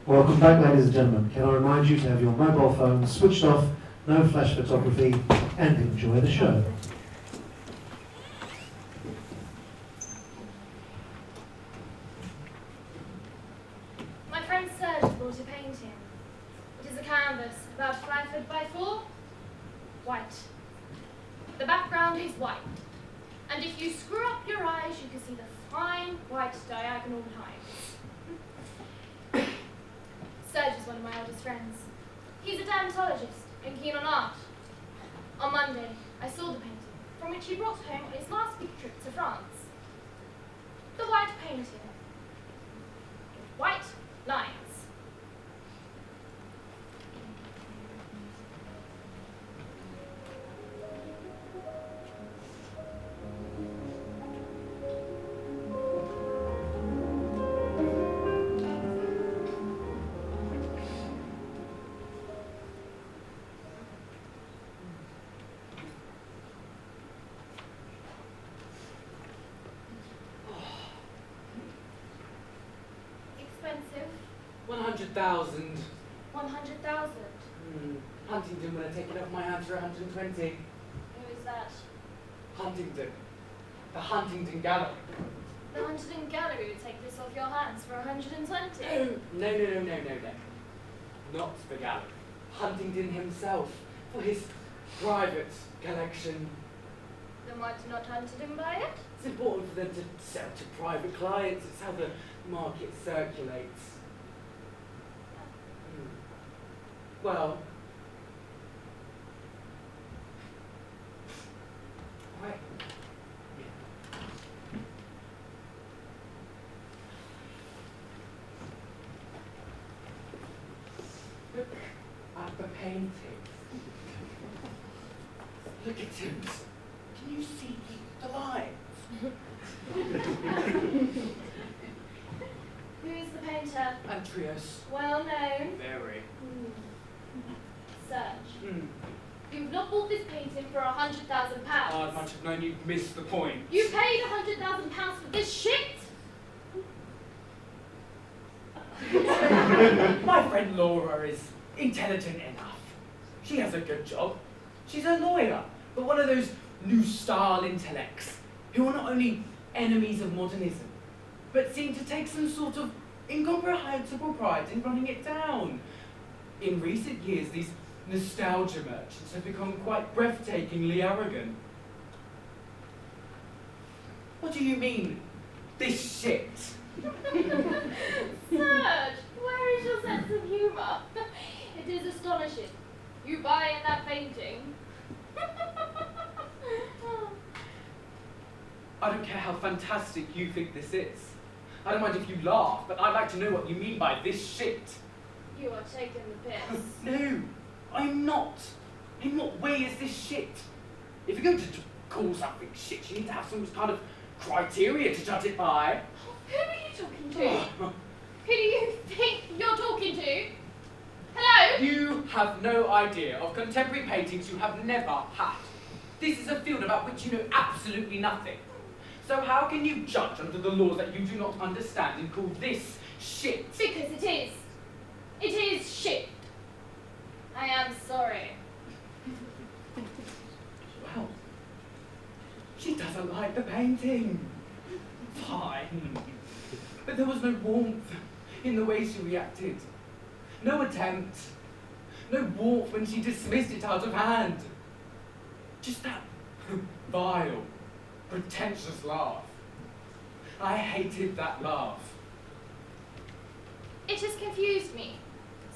Welcome back, ladies and gentlemen. Can I remind you to have your mobile phones switched off, no flash photography, and enjoy the show. My friend Serge brought a painting. It is a canvas, about 5 foot by 4, white. The background is white, and if you screw up your eyes, you can see the fine white diagonal lines. Serge is one of my oldest friends. He's a dermatologist and keen on art. On Monday, I saw the painting, from which he brought home on his last big trip to France. The white painting. White lines. Expensive. 100,000. 100,000. Huntington would have taken it off my hands for 120. Who is that? Huntington. The Huntington Gallery. The Huntington Gallery would take this off your hands for 120. No. Not the gallery. Huntington himself, for his private collection. Then why did not Huntington buy it? It's important for them to sell to private clients. It's how the market circulates. Well, right. Look at the painting. Look at him. Can you see the lines? Who is the painter? Andreas. Well known. Very. Serge. You've not bought this painting for £100,000. I'd much have known you'd missed the point. You paid £100,000 for this shit? My friend Laura is intelligent enough. She has a good job. She's a lawyer, but one of those new style intellects who are not only enemies of modernism, but seem to take some sort of incomprehensible pride in running it down. In recent years, these nostalgia merchants have become quite breathtakingly arrogant. What do you mean, this shit? Serge, where is your sense of humour? It is astonishing. You buy in that painting. I don't care how fantastic you think this is. I don't mind if you laugh, but I'd like to know what you mean by this shit. You are taking the piss. No, I'm not. In what way is this shit? If you're going to call something shit, you need to have some kind of criteria to judge it by. Who are you talking to? Who do you think you're talking to? Hello? You have no idea of contemporary paintings you have never had. This is a field about which you know absolutely nothing. So how can you judge under the laws that you do not understand and call this shit? Because it is. It is shit. I am sorry. Well, she doesn't like the painting. Fine. But there was no warmth in the way she reacted. No attempt. No warmth when she dismissed it out of hand. Just that vile, pretentious laugh. I hated that laugh. It has confused me,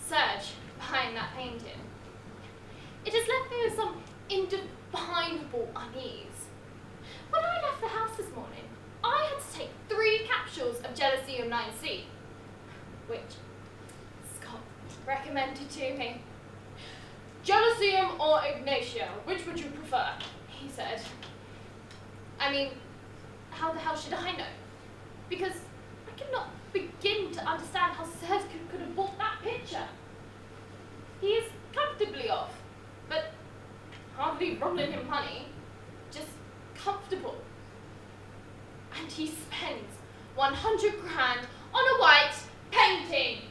Serge, behind that painting. It has left me with some indefinable unease. When I left the house this morning, I had to take 3 capsules of Gelasium 9C, which Scott recommended to me. Gelasium or Ignatia, which would you prefer? He said. I mean, how the hell should I know? Because I cannot begin to understand how Serge could have bought that picture. He is comfortably off, but hardly rolling in money, just comfortable. And he spends 100 grand on a white painting.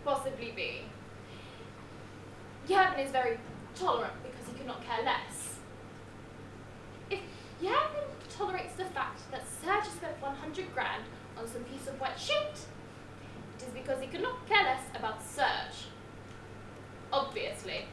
possibly be. Yavin is very tolerant because he could not care less. If Yavin tolerates the fact that Serge has spent 100 grand on some piece of wet shit, it is because he could not care less about Serge. Obviously.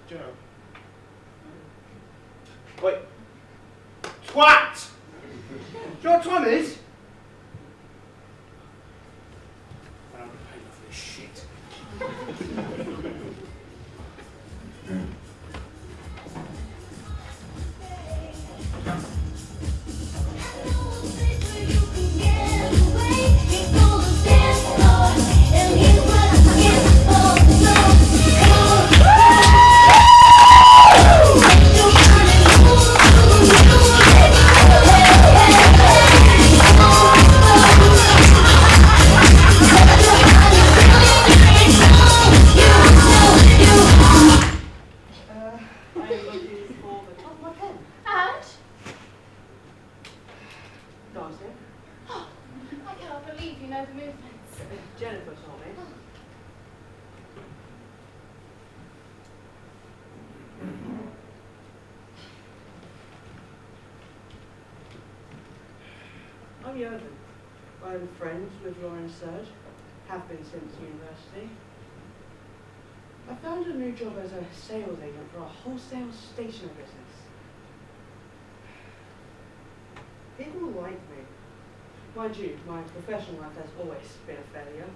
Joe. Wait. Twat! Do you know what time it is? I don't pay for this shit. I'm Yasmina. I'm friends with Laura and Serge. Have been since university. I found a new job as a sales agent for a wholesale stationery business. People like me. Mind you, my professional life has always been a failure.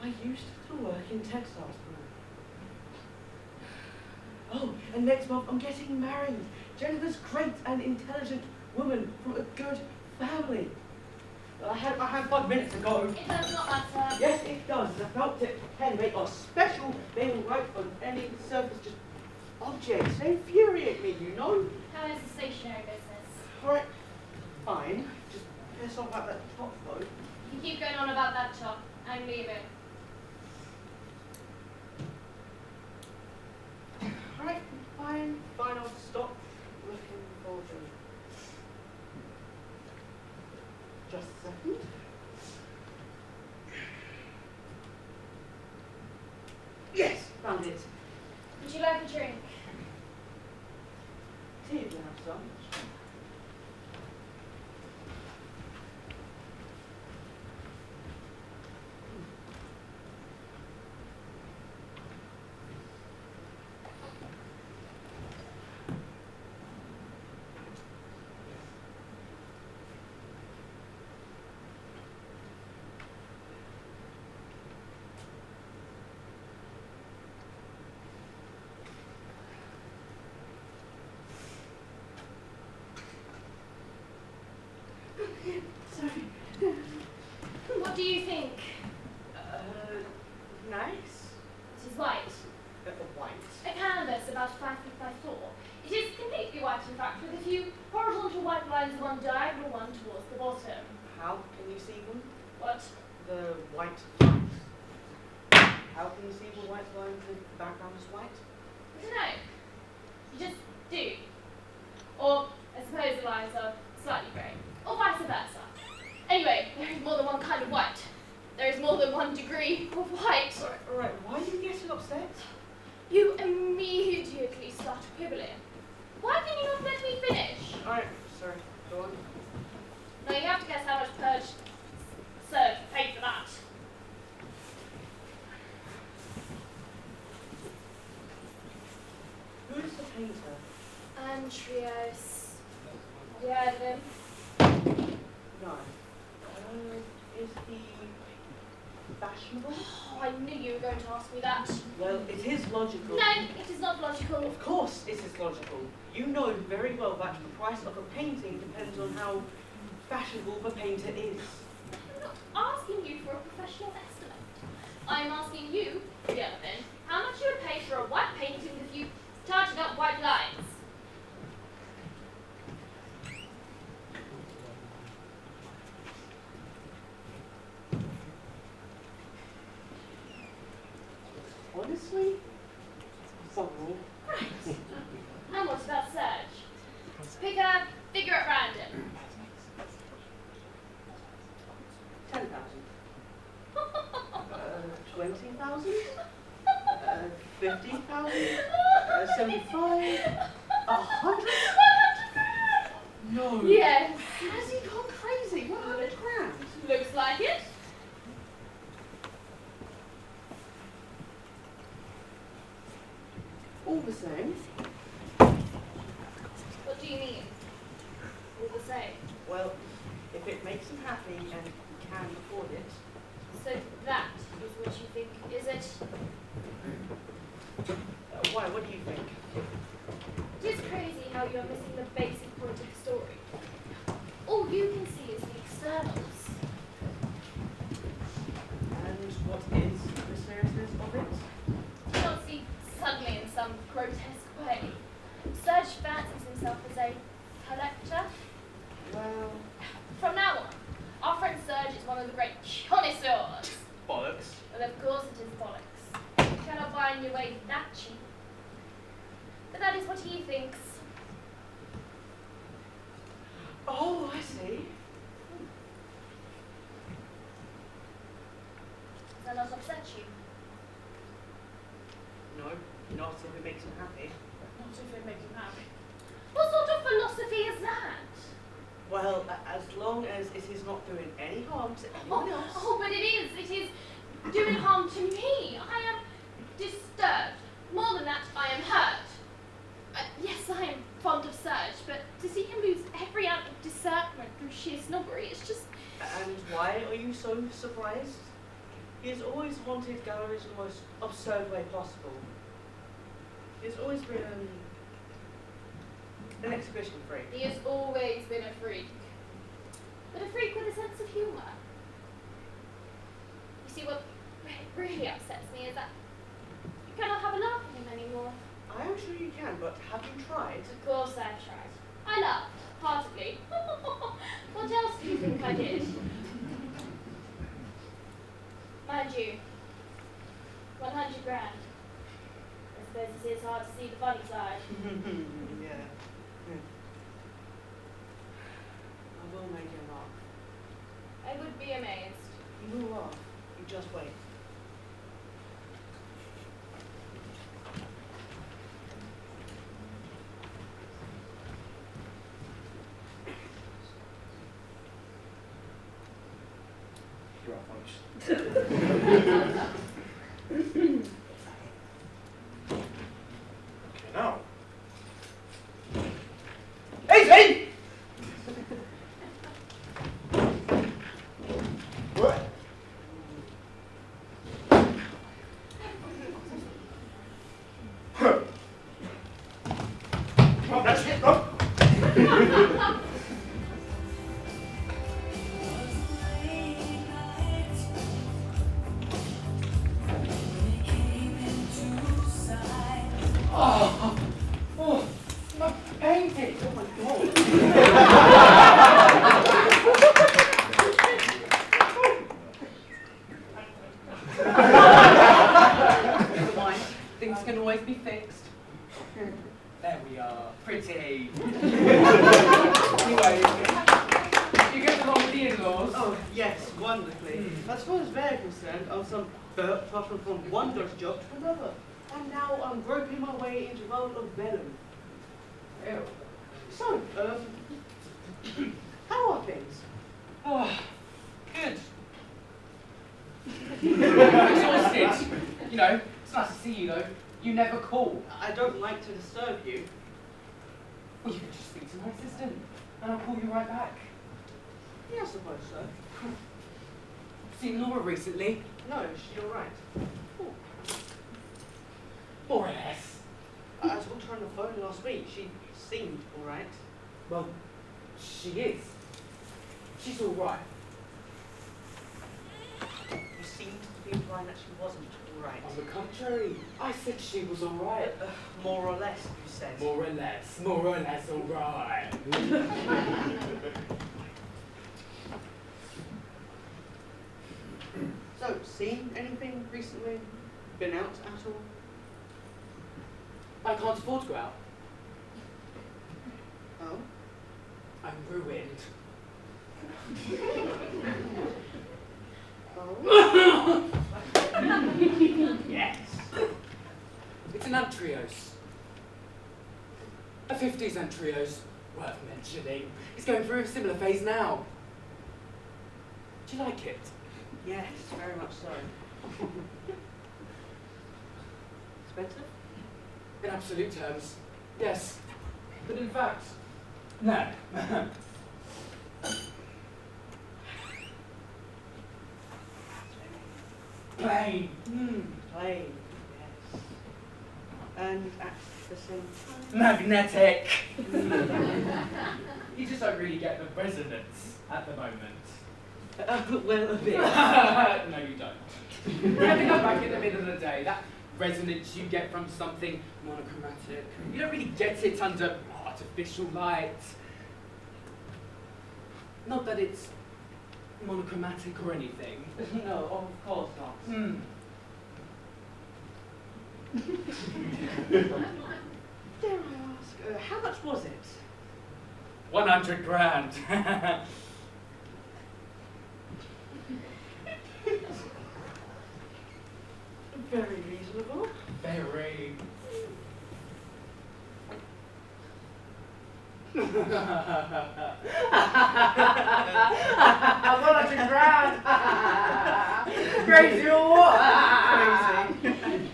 I used to work in textiles. Oh, and next month I'm getting married. Jennifer's great and intelligent woman from a good family. I had 5 minutes ago. It does not matter. Yes, it does. The felt tip pen they are special. They will write on any surface, just objects. They infuriate me, you know. How is the stationery business? Alright, fine. Just piss off about that top though. You keep going on about that top. I'm leaving. Alright, fine. Fine, I'll stop looking for them. Just a second. Yes, found it. Would you like a drink? Tea if you have some. Sorry. What do you think? Nice. It is white. White. A canvas about 5 feet by 4. It is completely white, in fact, with a few horizontal white lines, one diagonal, one towards the bottom. How can you see them? What? The white lines. How can you see the white lines if the background is white? I don't know. You just do. Or, I suppose the lines are slightly grey. Or vice versa. Anyway, there is more than one kind of white. There is more than one degree of white. Alright, why are you getting upset? You immediately start quibbling. Why can you not let me finish? Alright, sorry, go on. Now you have to guess how much Purge Serge paid for that. Who is the painter? Andreas. Have you heard of him? No. Is he back fashionable? Oh, I knew you were going to ask me that. Well, it is logical. No, it is not logical. Of course it is logical. You know very well that the price of a painting depends on how fashionable the painter is. I'm not asking you for a professional estimate. I'm asking you, gentlemen, how much you would pay for a white painting if you tarted up white lines. Honestly? Several. Right. And what about Serge? Pick a figure at random. 10,000. 20,000? 50,000? 75? 100? No. Yes. Has he gone crazy? 100 grand? Looks like it. All the same. What do you mean? All the same. Well, if it makes him happy and he can afford it. So that is what you think, is it? Why? What do you think? It is crazy how you are missing the basic point of the story. All you can see is the externals. And what is the seriousness of it? You don't see suddenly in some grotesque way. Serge fancies himself as a collector. Well, From now on, our friend Serge is one of the great connoisseurs. Bollocks. Well, of course it is bollocks. You cannot buy your way that cheap. But that is what he thinks. oh, I see. Does that not upset you? No, not if it makes him happy. Not if it makes him happy. What sort of philosophy is that? Well, as long as it is not doing any harm to anyone else. Oh, but it is. It is doing harm to me. I am disturbed. More than that, I am hurt. Yes, I am fond of Serge, but to see him lose every ounce of discernment through sheer snobbery, it's just... And why are you so surprised? He has always haunted galleries in the most absurd way possible. He has always been an exhibition freak. He has always been a freak. But a freak with a sense of humour. You see, what really upsets me is that you cannot have a laugh at him anymore. I am sure you can, but have you tried? Of course I've tried. I laughed, heartedly. What else do you think I did? Mind you, 100 grand. I suppose it is hard to see the funny side. Yeah. I will make him laugh. I would be amazed. You will laugh. You just wait. You're right, folks. Okay, now. 18! What? Oh, that's it, go. Oh, my painting! Oh my god! Never mind. Things can always be fixed. There we are. Pretty. Anyway, you get along with the in-laws? Oh, yes, wonderfully. As far as they're concerned, I was some passing from one dirty job to another. And now I'm groping my way into the world of vellum. Ew. So, how are things? Oh, good. Exhausted. You know, it's nice to see you though. You never call. I don't like to disturb you. Well, you could just speak to my assistant, and I'll call you right back. Yeah, I suppose so. Seen Laura recently? No, she's alright. More or less. I talked to her on the phone last week. She seemed alright. Well, she is. She's alright. You seemed to be implying that she wasn't alright. On the contrary, I said she was alright. More or less, you said. More or less alright. So, seen anything recently? Been out at all? I can't afford to go out. Oh? I'm ruined. Oh? Yes. It's an Antrios. A 50s Antrios, worth mentioning. It's going through a similar phase now. Do you like it? Yes, very much so. Expensive? In absolute terms, yes. But in fact, no. Plain. Plain, yes. And at the same time? Magnetic. You just don't really get the resonance at the moment. Well, a bit. No, you don't. You have to go back in the middle of the day. That resonance you get from something monochromatic, you don't really get it under artificial light. Not that it's monochromatic or anything. No, of course not. Dare I ask, how much was it? 100 grand. Very reasonable. Very. 100 grand. Crazy or what? Crazy.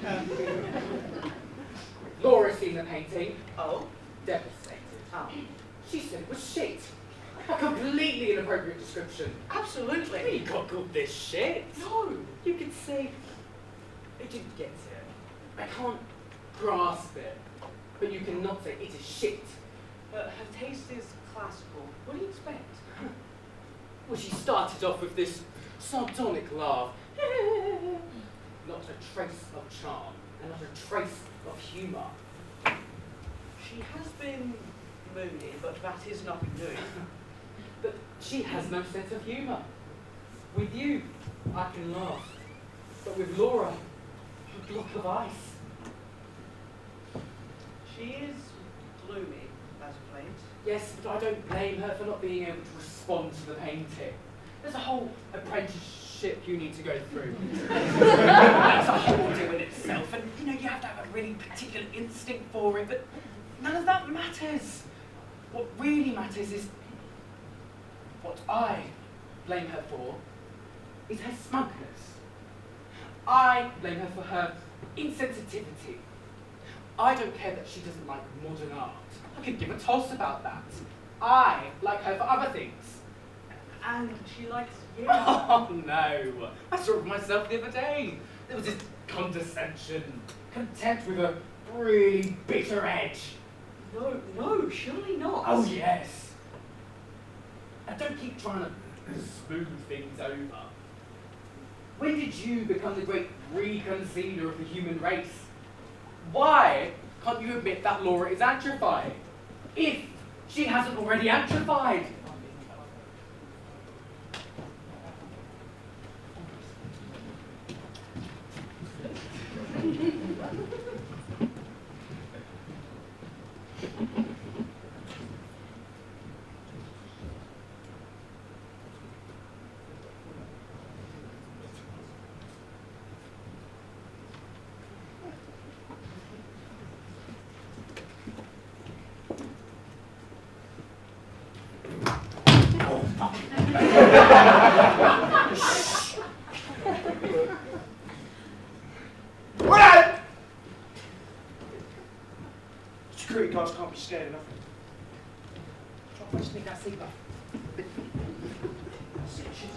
Laura's seen the painting. Oh? Devastated. Oh. She said it was shit. A completely inappropriate description. Absolutely. You can't call this shit. No. You could say, I didn't get it. I can't grasp it. But you cannot say it is shit. Her taste is classical. What do you expect? Well, she started off with this sardonic laugh. Not a trace of charm, and not a trace of humour. She has been moody, but that is nothing new. But she has no sense of humour. With you, I can laugh. But with Laura, a block of ice. She is gloomy, as of late. Yes, but I don't blame her for not being able to respond to the painting. There's a whole apprenticeship you need to go through. That's a whole ordeal in itself, and you have to have a really particular instinct for it, but none of that matters. What really matters is what I blame her for is her smugness. I blame her for her insensitivity. I don't care that she doesn't like modern art. I could give a toss about that. I like her for other things. And she likes you. Oh no! I saw it for myself the other day. There was this condescension, contempt with a really bitter edge. No, surely not. Oh yes. And don't keep trying to smooth things over. When did you become the great reconciler of the human race? Why can't you admit that Laura is atrophied? If she hasn't already atrophied. Security guards can't be scared enough. Try to sneak that seatbelt. That's it, shit.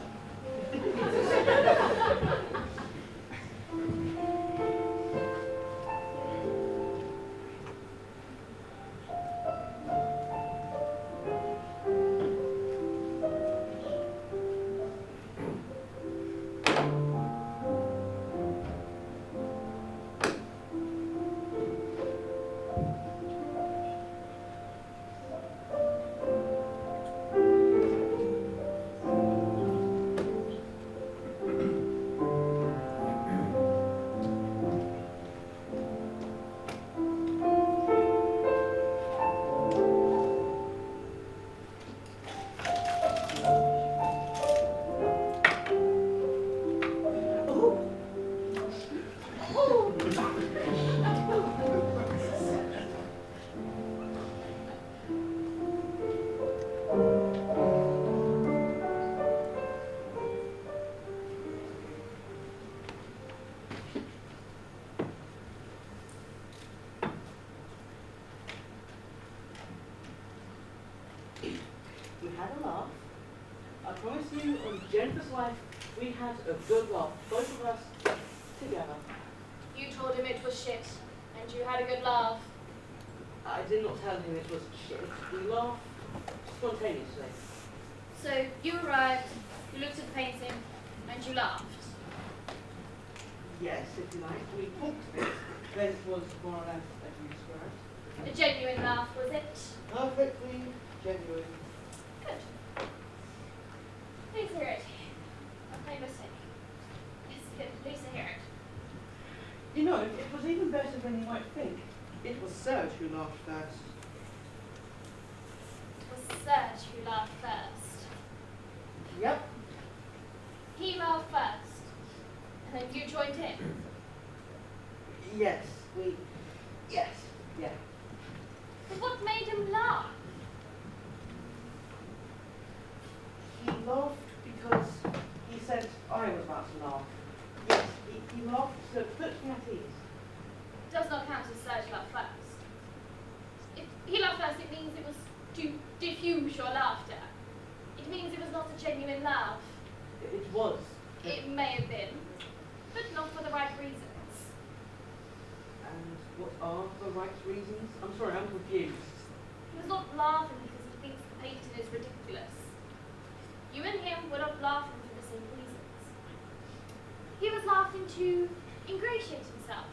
We had a good laugh, both of us together. You told him it was shit, and you had a good laugh. I did not tell him it was shit. We laughed spontaneously. So you arrived, you looked at the painting, and you laughed. Yes, if you like. We talked a bit. Then it was more or less as you described. A genuine laugh, was it? Perfectly genuine. Good. Please hear it. I've made a mistake. Yes, good. Please hear it. You know, it was even better than you might think. It was Serge who laughed first. It was Serge who laughed first. Yep. He laughed first, and then you joined in. Yes, yeah. But what made him laugh? He laughed because he said I was about to laugh. Yes, he laughed to put me at ease. Does not count as Serge laughed first. If he laughed first, it means it was to diffuse your laughter. It means it was not a genuine laugh. It was. It may have been, but not for the right reasons. And what are the right reasons? I'm sorry, I'm confused. He was not laughing because he thinks the painting is ridiculous. You and him were not laughing for the same reasons. He was laughing to ingratiate himself,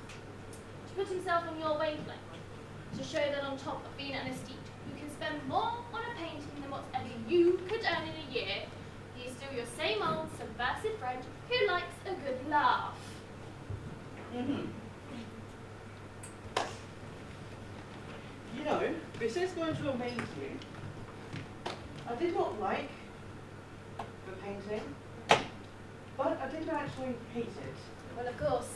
to put himself on your wavelength, to show that on top of being an aesthete who can spend more on a painting than whatever you could earn in a year, he is still your same old subversive friend who likes a good laugh. Mm-hmm. You know, this is going to amaze you. I did not like the painting, but I didn't actually hate it. Well, of course,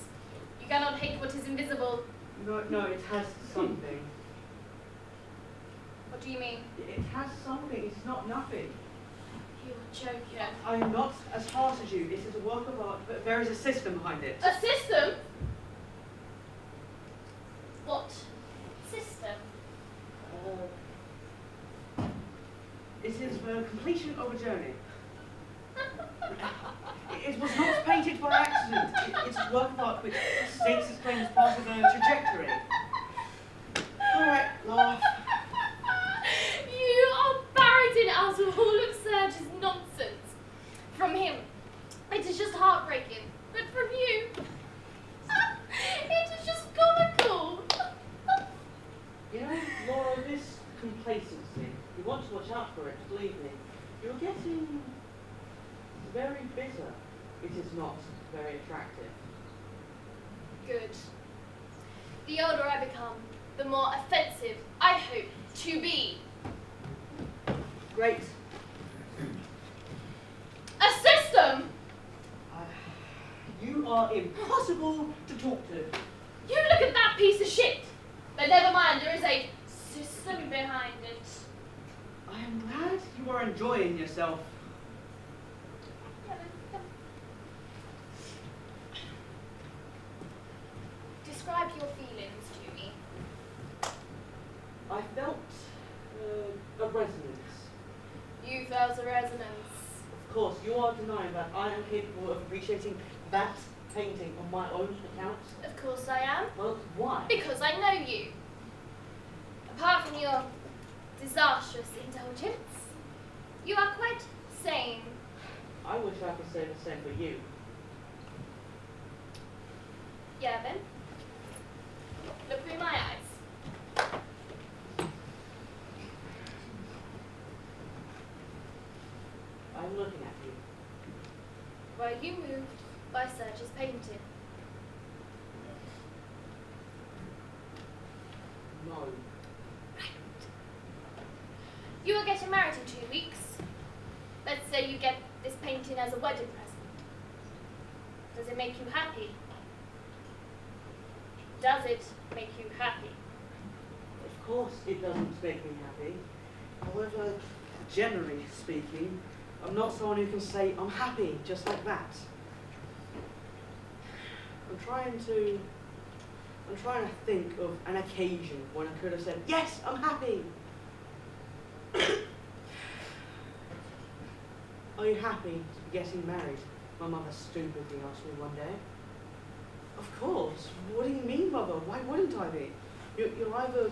you cannot hate what is invisible. No, it has something. What do you mean? It has something, it's not nothing. You are joking. I'm not as harsh as you. This is a work of art, but there is a system behind it. A system? What system? It is the completion of a journey. It was not painted by accident. It's a work of art which stakes its claim as part of a trajectory. Alright, laugh. You are parroting out of all of Serge's nonsense. From him, it is just heartbreaking. But from you, it is just comical. You know, Laura, this complacency, you want to watch out for it, believe me. You're getting very bitter. It is not very attractive. Good. The older I become, the more offensive I hope to be. Great. A system? You are impossible to talk to. You look at that piece of shit. But never mind, there is a system behind it. I am glad you are enjoying yourself. Describe your feelings to me. I felt a resonance. You felt a resonance. Of course, you are denying that I am capable of appreciating that painting on my own account. Of course I am. Well, why? Because I know you. Apart from your disastrous indulgence, you are quite sane. I wish I could say the same for you. Yeah, then. Look through my eyes. I'm looking at you. Were you moved by Serge's painting? No. You are getting married in 2 weeks. Let's say you get this painting as a wedding present. Does it make you happy? Does it make you happy? Of course it doesn't make me happy. However, generally speaking, I'm not someone who can say I'm happy just like that. I'm trying to think of an occasion when I could have said, yes, I'm happy. Are you happy to be getting married? my mother stupidly asked me one day. Of course. What do you mean, Mother? Why wouldn't I be? You're either...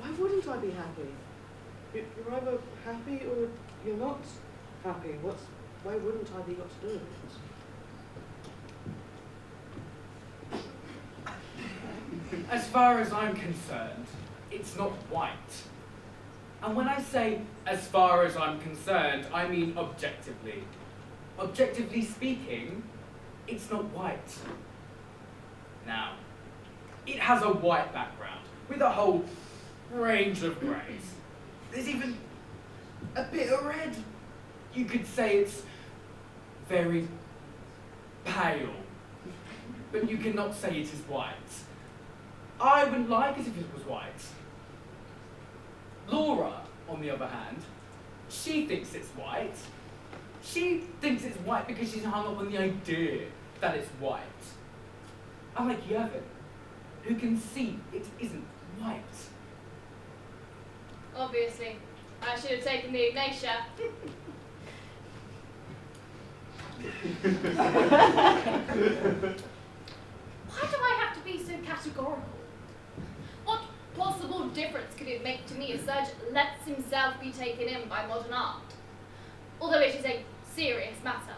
Why wouldn't I be happy? You're either happy or you're not happy. Why wouldn't I be got to do with it? As far as I'm concerned, it's not white. And when I say as far as I'm concerned, I mean objectively. Objectively speaking, it's not white. Now, it has a white background with a whole range of greys. There's even a bit of red. You could say it's very pale, but you cannot say it is white. I would like it if it was white. Laura, on the other hand, she thinks it's white. She thinks it's white because she's hung up on the idea that it's white. Unlike Yevon, who can see it isn't white. Obviously, I should have taken the Ignatia. Why do I have to be so categorical? What possible difference could it make to me if Serge lets himself be taken in by modern art? Although it is a serious matter.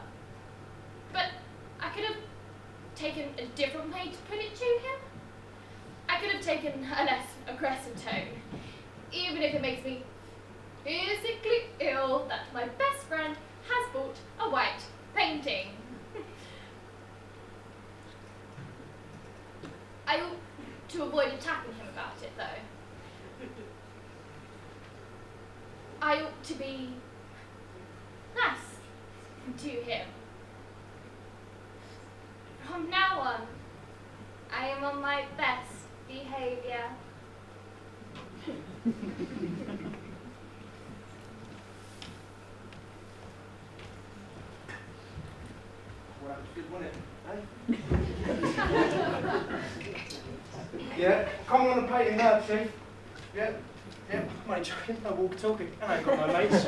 But I could have taken a different way to put it to him. I could have taken a less aggressive tone, even if it makes me physically ill that my best friend has bought a white painting. I ought to avoid attacking him about it, though. I ought to be nice to him. From now on, I am on my best behavior. Well, that was good, wasn't it? Yeah, come on and painting now, Chief. Yeah, I ain't joking, no walkie-talkie. I ain't got no mates.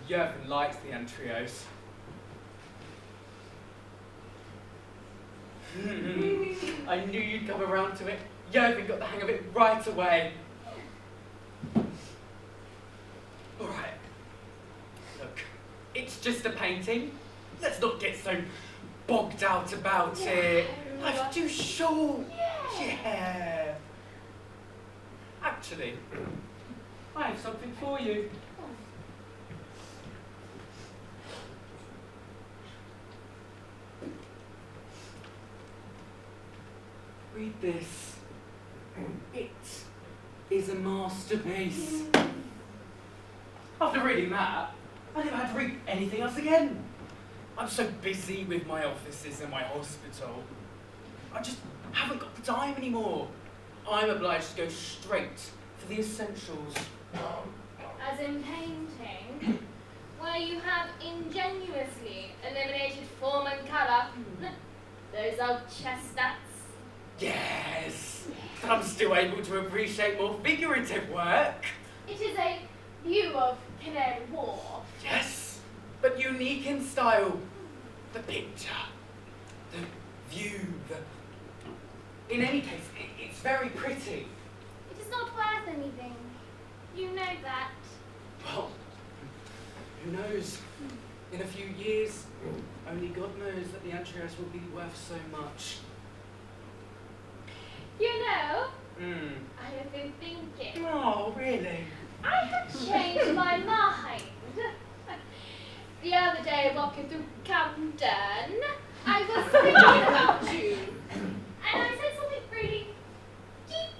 Yevon likes the Antrios. I knew you'd come around to it. Yevon got the hang of it right away. Alright. Look, it's just a painting. Let's not get so bogged out about it. Life's too short. Yeah. Actually, I have something for you. Read this. It is a masterpiece. After reading that, I never had to read anything else again. I'm so busy with my offices and my hospital. I just haven't got the time anymore. I'm obliged to go straight for the essentials. As in painting, where you have ingenuously eliminated form and colour. Those old chestnuts. Yes, but I'm still able to appreciate more figurative work. It is a view of Canary Wharf. Yes, but unique in style. The picture, the view, In any case, it's very pretty. It is not worth anything. You know that. Well, who knows? In a few years, only God knows that the Antreus will be worth so much. You know, Hmm. I have been thinking. Oh, really? I have changed my mind. The other day, walking through Camden, I was thinking about you. And I said something really deep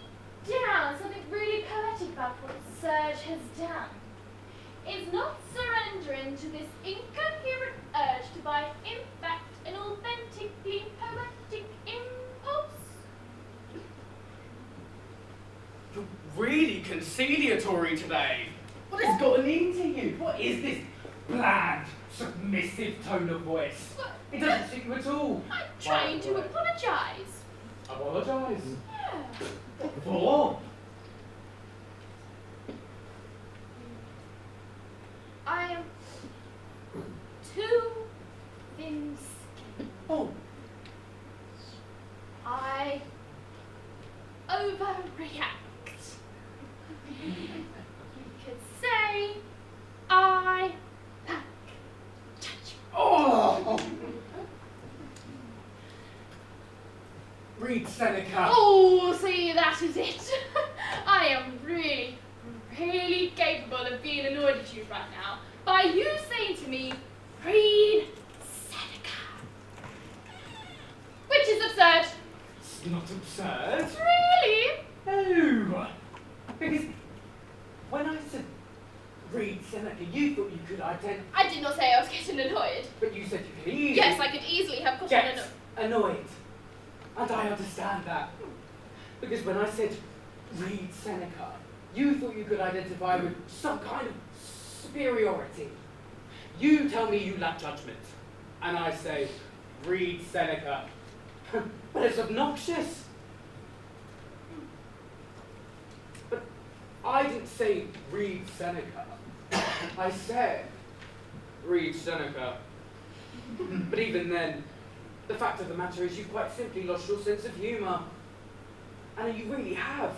down, something really poetic about what Serge has done. Is not surrendering to this incoherent urge to buy, in fact, an authentically poetic impulse. You're really conciliatory today. What has gotten into you? What is this bland, submissive tone of voice? It doesn't suit you at all. I'm trying to apologise. Apologise? Yeah. For? I am too thin-skinned. Oh, I overreact. You could say I lack judgment. oh! Read Seneca. Oh, see, that is it. I am really, really capable of being annoyed at you right now by you saying to me, read Seneca. Which is absurd. It's not absurd. Really? No. Because when I said read Seneca, you thought you could identify. I did not say I was getting annoyed. But you said you could easily Yes, I could easily have gotten get annoyed. annoyed. And I understand that. Because when I said read Seneca, you thought you could identify with some kind of superiority. You tell me you lack judgment. And I say, read Seneca. But it's obnoxious. But I didn't say read Seneca. I said read Seneca. But even then, the fact of the matter is you've quite simply lost your sense of humour. And you really have.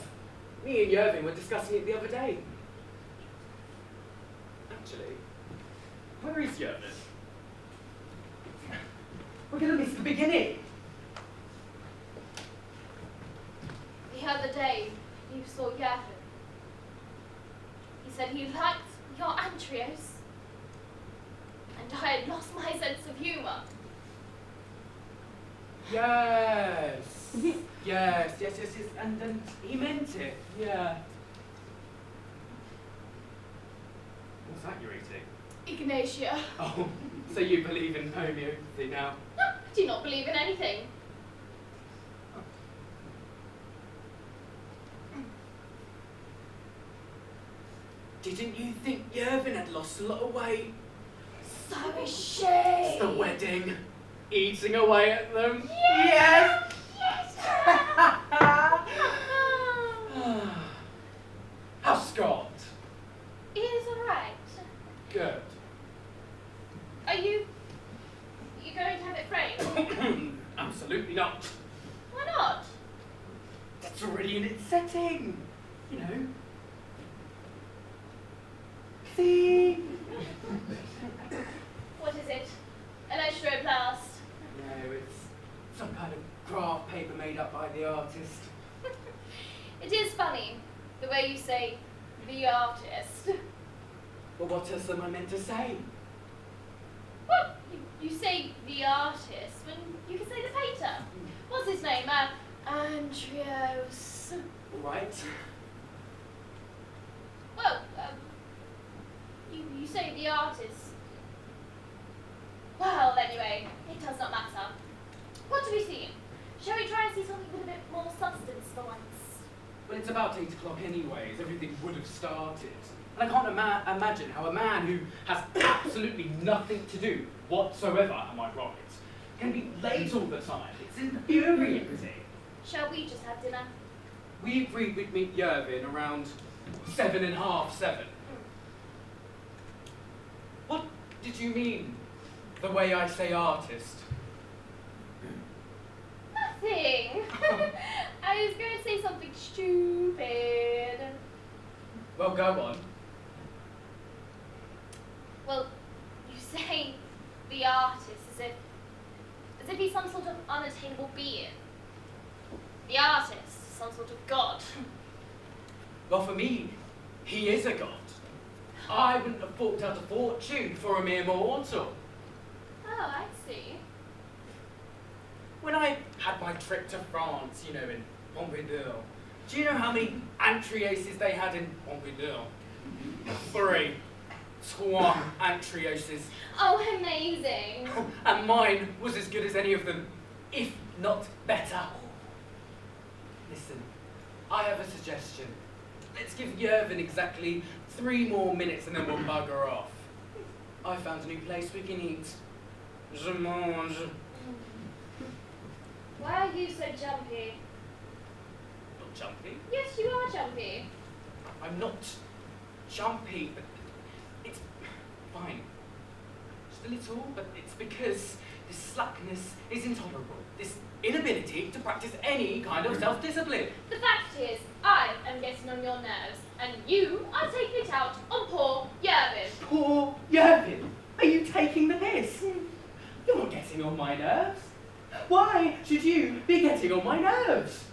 Me and Yervin were discussing it the other day. Actually, where is Yervin? We're going to miss the beginning. The other day, you saw Yervin. He said he liked your Antreus. And I had lost my sense of humour. Yes. Yes. And he meant it. Yeah. What's that you're eating? Ignatia. Oh, so you believe in homeopathy now? No, I do not believe in anything. Didn't you think Yervin had lost a lot of weight? So is she. It's the wedding. Eating away at them. Yes. Yes. How's Scott? He is alright. Good. Are you going to have it framed? Absolutely not. Why not? That's already in its setting. You know. See? What is it? An astroplast? No, it's some kind of graph paper made up by the artist. It is funny, the way you say, the artist. Well, what else am I meant to say? Well, you say the artist when you can say the painter. What's his name? Andreos. All right. Well, you say the artist. Well, anyway, it does not matter. What do we see? Shall we try and see something with a bit more substance for once? Well, it's about 8 o'clock anyways. Everything would have started. And I can't imagine how a man who has absolutely nothing to do whatsoever, am I right, can be late all the time. It's infuriating. Shall we just have dinner? We agreed we'd meet Yervin around 7:30, 7. What did you mean, the way I say artist? Nothing. he was going to say something stupid. Well, go on. Well, you say the artist as if he's some sort of unattainable being. The artist, some sort of god. Well, for me, he is a god. I wouldn't have forked out a fortune for a mere mortal. Oh, I see. When I had my trip to France, you know, in Pompidou, do you know how many antriaces they had in Pompidou? 3. 3 antriaces. Oh, amazing. And mine was as good as any of them, if not better. Listen, I have a suggestion. Let's give Yervin exactly 3 more minutes and then we'll bugger off. I found a new place we can eat. Je mange. Why are you so jumpy? Not jumpy. Yes, you are jumpy. I'm not jumpy, but it's fine. Just a little, but it's because this slackness is intolerable. This inability to practice any kind of self-discipline. The fact is, I am getting on your nerves, and you are taking it out on poor Yervin. Poor Yervin, are you taking the piss? You're not getting on my nerves. Why should you be getting on my nerves?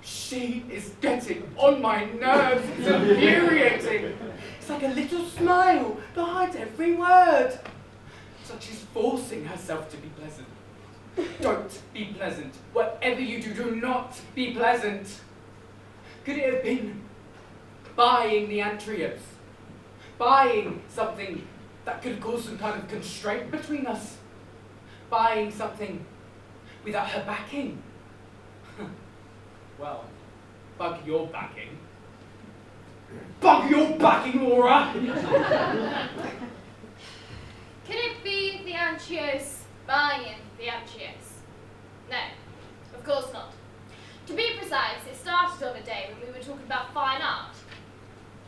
She is getting on my nerves. It's infuriating. It's like a little smile behind every word. It's like she's forcing herself to be pleasant. Don't be pleasant. Whatever you do, do not be pleasant. Could it have been buying the Antrios? Buying something that could cause some kind of constraint between us? Buying something without her backing? Well, bug your backing. Bug your backing, Laura! Could it be the Anchios buying the Anchios? No, of course not. To be precise, it started on a day when we were talking about fine art,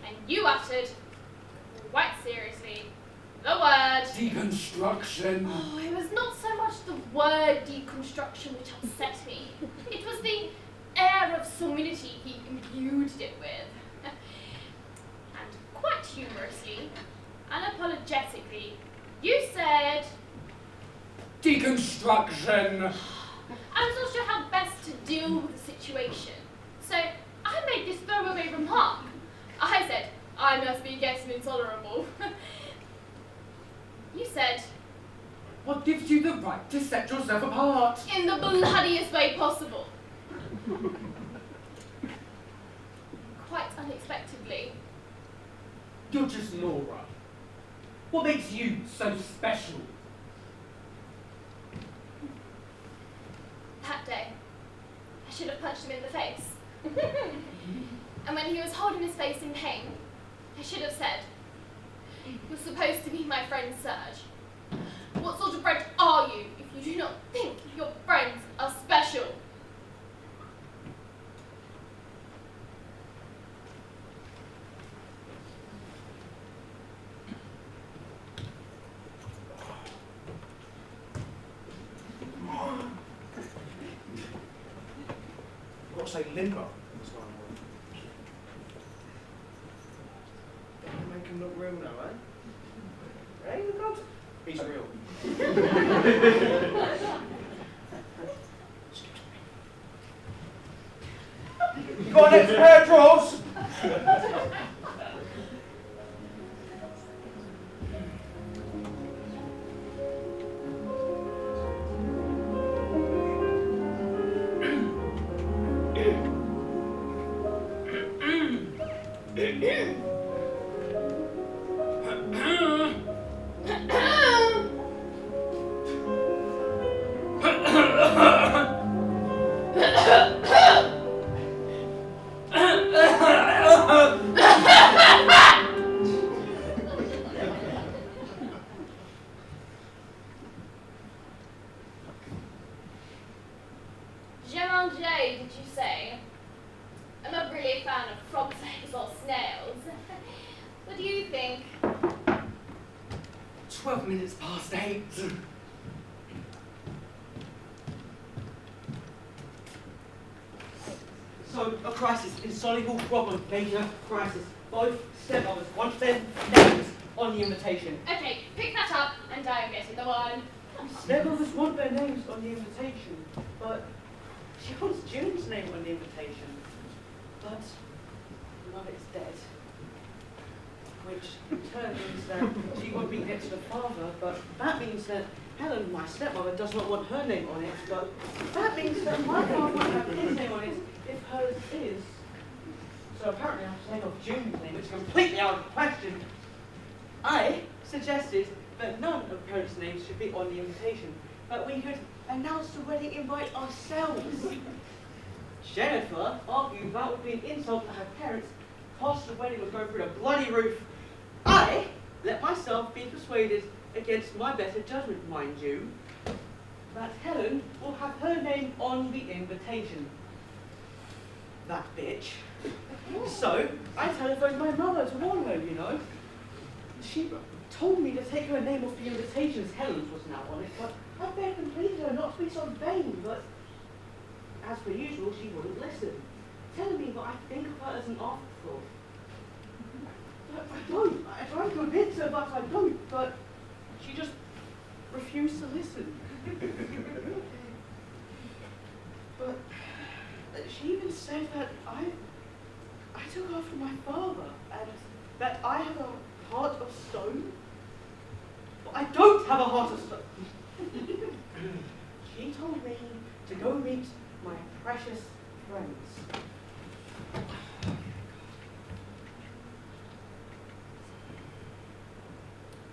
and you uttered, quite seriously, the word deconstruction. Oh, it was not so much the word deconstruction which upset me. It was the air of solemnity he imbued it with. And quite humorously, unapologetically, you said deconstruction. I was not sure how best to deal with the situation. So I made this throwaway remark. I said, I must be getting intolerable. You said, what gives you the right to set yourself apart? in the bloodiest way possible. Quite unexpectedly. You're just Laura. What makes you so special? That day, I should have punched him in the face. And when he was holding his face in pain, I should have said, you're supposed to be my friend Serge. What sort of friend are you if you do not think your friends are special? You've got to say limbo as well. Don't make him look real now, eh? Hey, look out. He's real. You got an extra pair of drawers? Did you say? I'm not really a fan of frogs' eggs or snails. What do you think? 12 minutes past 8. So, a crisis, insoluble problem, major crisis. Both stepmothers want their names on the invitation. Okay, pick that up and I am getting the one. Stepmothers want their names on the invitation, but she wants June's name on the invitation. But mother is dead. Which in turn means that she won't be next to the father, but that means that Helen, my stepmother, does not want her name on it, but that means that my father won't have his name on it if hers is. So apparently I have to take off June's name, which is completely out of the question. I suggested that none of parents' names should be on the invitation, but we could announce the wedding invite ourselves. Jennifer argued that would be an insult to her parents, cost the wedding would go through the bloody roof. I let myself be persuaded, against my better judgment, mind you, that Helen will have her name on the invitation. That bitch. So, I telephoned my mother to warn her, you know. She told me to take her name off the invitation as Helen's was now on it, but I begged and pleaded her not to be so vain, but as per usual, she wouldn't listen, telling me that I think of her as an afterthought. But I don't. I tried to convince her, but I don't, but she just refused to listen. But she even said that I took after my father, and that I have a heart of stone. But I don't have a heart of stone. She told me to go meet my precious friends.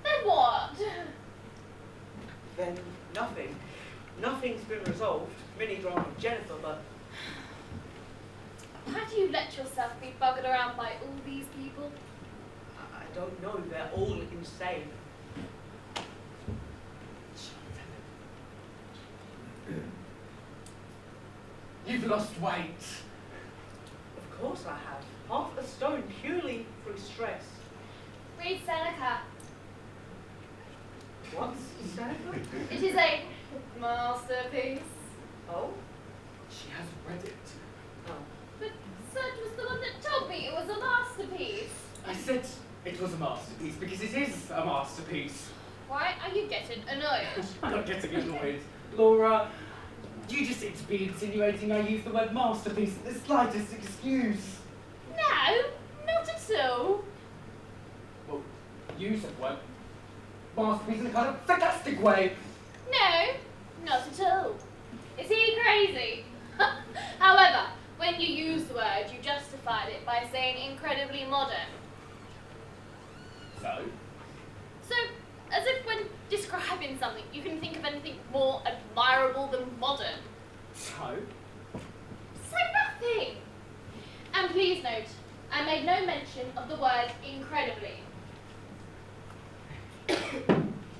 Then what? Then nothing. Nothing's been resolved. Mini drama with Jennifer, but Why do you let yourself be buggered around by all these people? I don't know. They're all insane. You've lost weight. Of course I have. Half a stone purely through stress. Read Seneca. What's Seneca? It is a masterpiece. Oh? She hasn't read it. Oh. But Serge was the one that told me it was a masterpiece. I said it was a masterpiece because it is a masterpiece. Why are you getting annoyed? I'm not getting annoyed. Laura, you just seem to be insinuating I use the word masterpiece at the slightest excuse. No, not at all. Well, you said word masterpiece in a kind of sarcastic way. No, not at all. Is he crazy? However, when you use the word, you justified it by saying incredibly modern. So? So, as if when describing something, you can think of anything more admirable than modern. So? So nothing! And please note, I made no mention of the word incredibly.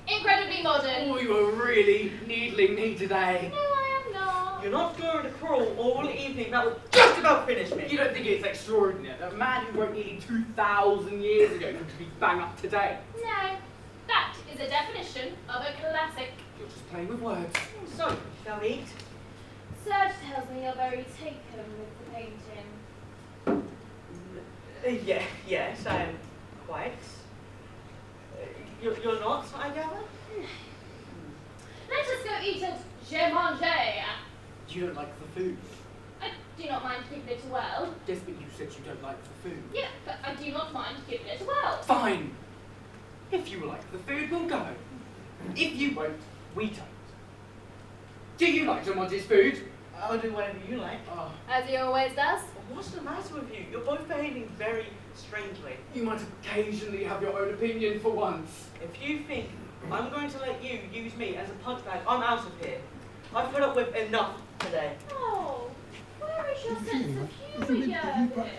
Incredibly modern. Oh, you are really needling me today. No, I am not. You're not going to crawl all evening. That would just about finish me. You don't think it's extraordinary that a man who wrote nearly 2,000 years ago could be bang up today? No, that is a definition of a classic. You're just playing with words. So, shall we eat? Serge tells me you're very taken with the painting. Yes, I am quite. You're not, I gather? Let us go eat at Je Manger. You don't like the food. I do not mind keeping it well. Yes, but you said you don't like the food. Yeah, but I do not mind keeping it well. Fine. If you like the food, we'll go. If you won't, we don't. Do you like Jamonti's food? I'll do whatever you like. Oh, As he always does. What's the matter with you? You're both behaving very strangely. you might occasionally have your own opinion for once. If you think I'm going to let you use me as a punch bag, I'm out of here. I've put up with enough today. Oh, where is your sense of humour, Yervin?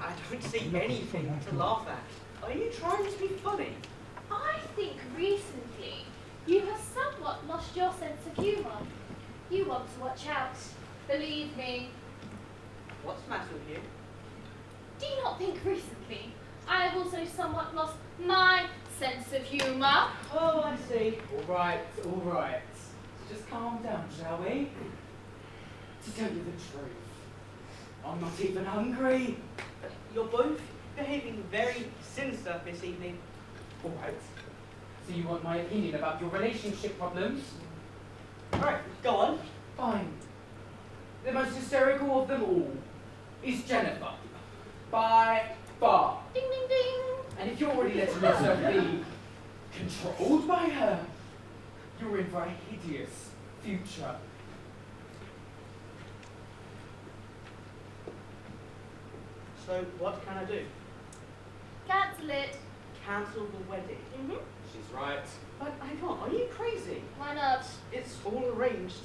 I don't see anything to laugh at. Are you trying to be funny? I think recently you have somewhat lost your sense of humour. You want to watch out. Believe me. What's the matter with you? Do you not think recently I have also somewhat lost my sense of humour? Oh, I see. All right, all right. Just calm down, shall we? To tell you the truth, I'm not even hungry. You're both behaving very sinister this evening. All right. So you want my opinion about your relationship problems? Alright, go on. Fine. The most hysterical of them all is Jennifer. By far. Ding ding ding. And if you're already letting yourself be controlled by her, you're in for a hideous future. So, what can I do? Cancel it. Cancel the wedding. She's right. But I can't. Are you crazy? Why not? It's all arranged.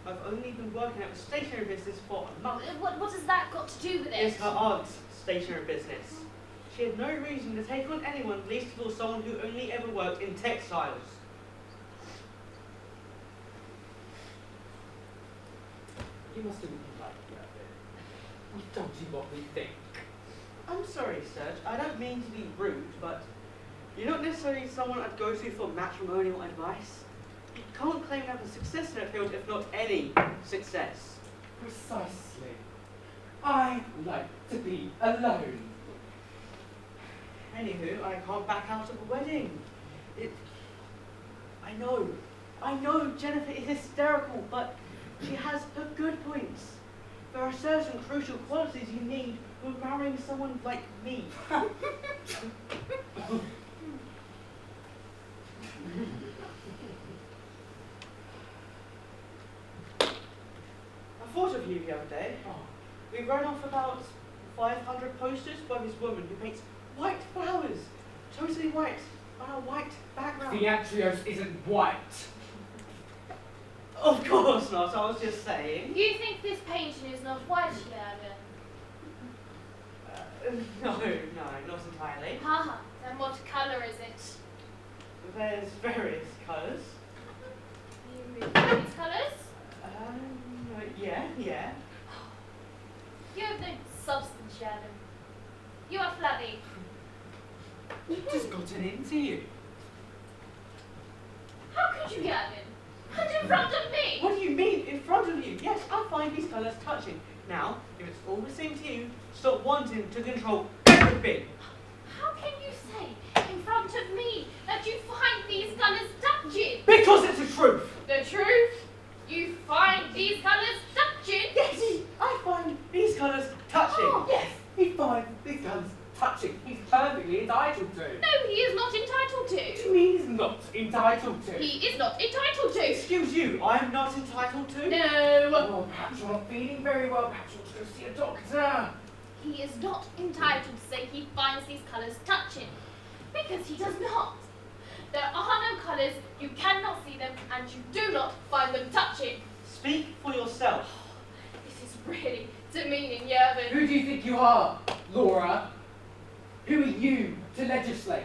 I've only been working at the stationery business for a month. What has that got to do with it? It's her aunt's stationery business. She had no reason to take on anyone, least of all someone who only ever worked in textiles. You must have been like that. We've told you what we think. I'm sorry, Serge. I don't mean to be rude, but you're not necessarily someone I'd go to for matrimonial advice. You can't claim to have a success in that field if not any success. Precisely. I like to be alone. Anywho, I can't back out of a wedding. I know Jennifer is hysterical, but she has her good points. There are certain crucial qualities you need when marrying someone like me. I thought of you the other day. We ran off about 500 posters by this woman who paints white flowers, totally white, on a white background. The Atrios isn't white. Of course not, I was just saying. You think this painting is not white, Gavin? No, not entirely. Haha, then what colour is it? There's various colours. You remove these colours? Yeah. You have no substance, Gavin. You are flabby. Just gotten into you. How could you, Gavin? And in front of me! What do you mean, in front of you? Yes, I find these colours touching. Now, if it's all the same to you, stop wanting to control everything. How can you say in front of me that you find these colours touching? Because it's the truth. The truth? You find these colours touching? Yes, I find these colours touching. Oh. Yes. He finds these guns touching. He's perfectly entitled to. No, he is not entitled What do you to. mean he's not entitled to? He is not entitled to. Excuse you, I'm not entitled to? No. Oh, perhaps you're not feeling very well. Perhaps you ought to go see a doctor. He is not entitled to say he finds these colours touching. Because he does not. There are no colours, you cannot see them, and you do not find them touching. Speak for yourself. This is really demeaning, Yervin. Who do you think you are, Laura? Who are you to legislate?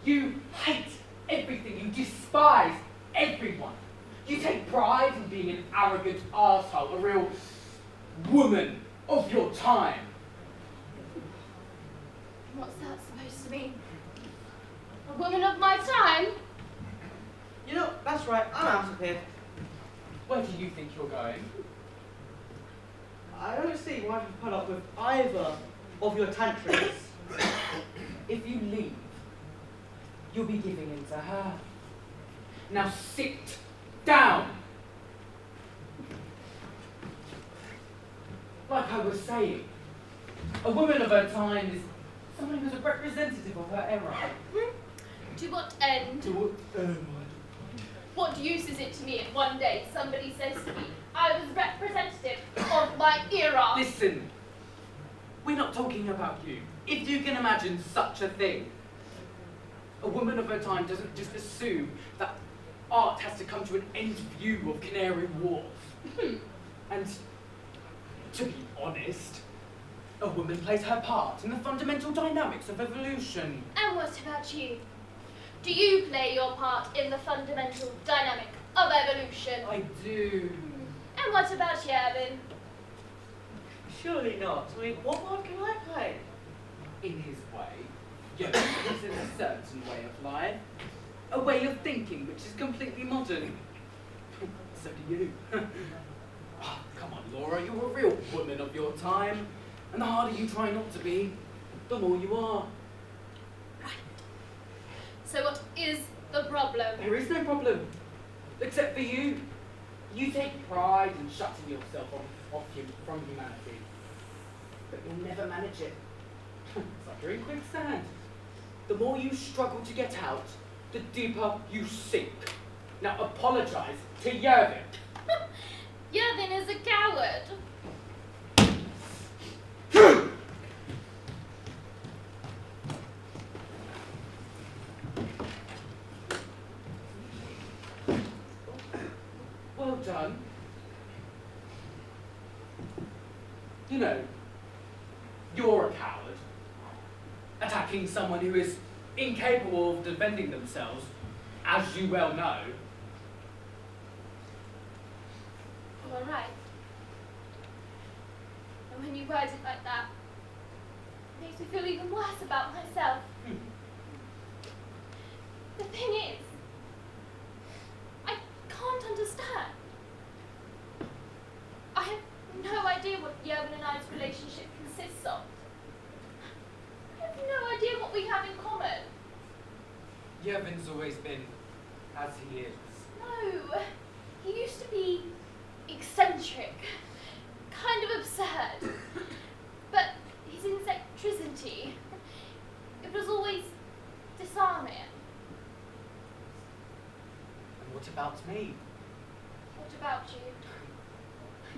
You hate everything. You despise everyone. You take pride in being an arrogant arsehole, a real woman of your time. What's that supposed to mean? A woman of my time? You know, that's right, I'm out of here. Where do you think you're going? I don't see why you put up with either of your tantrums. If you leave, you'll be giving in to her. Now sit down. Like I was saying, a woman of her time is someone who's a representative of her era. To what end? To What use is it to me if one day somebody says to me, I was representative of my era? Listen, we're not talking about you. If you can imagine such a thing. A woman of her time doesn't just assume that art has to come to an end view of Canary Wharf. And to be honest, a woman plays her part in the fundamental dynamics of evolution. And what about you? Do you play your part in the fundamental dynamic of evolution? I do. And what about Yervin? Surely not. I mean, what part can I play? In his way, Yoda is a certain way of life. A way of thinking which is completely modern. So do you. Oh, come on, Laura, you're a real woman of your time. And the harder you try not to be, the more you are. So what is the problem? There is no problem. Except for you. You take pride in shutting yourself from humanity. But you'll never manage it. It's like you're in quicksand. The more you struggle to get out, the deeper you sink. Now apologise to Yervin. Yervin is a coward. Well done. You know, you're a coward. Attacking someone who is incapable of defending themselves, as you well know. All right. And when you word it like that, it makes me feel even worse about myself. The thing is, I can't understand. I have no idea what Yervin and I's relationship consists of. I have no idea what we have in common. Yervin's always been as he is. No, he used to be eccentric, kind of absurd. But his eccentricity, it was always disarming. And what about me? What about you?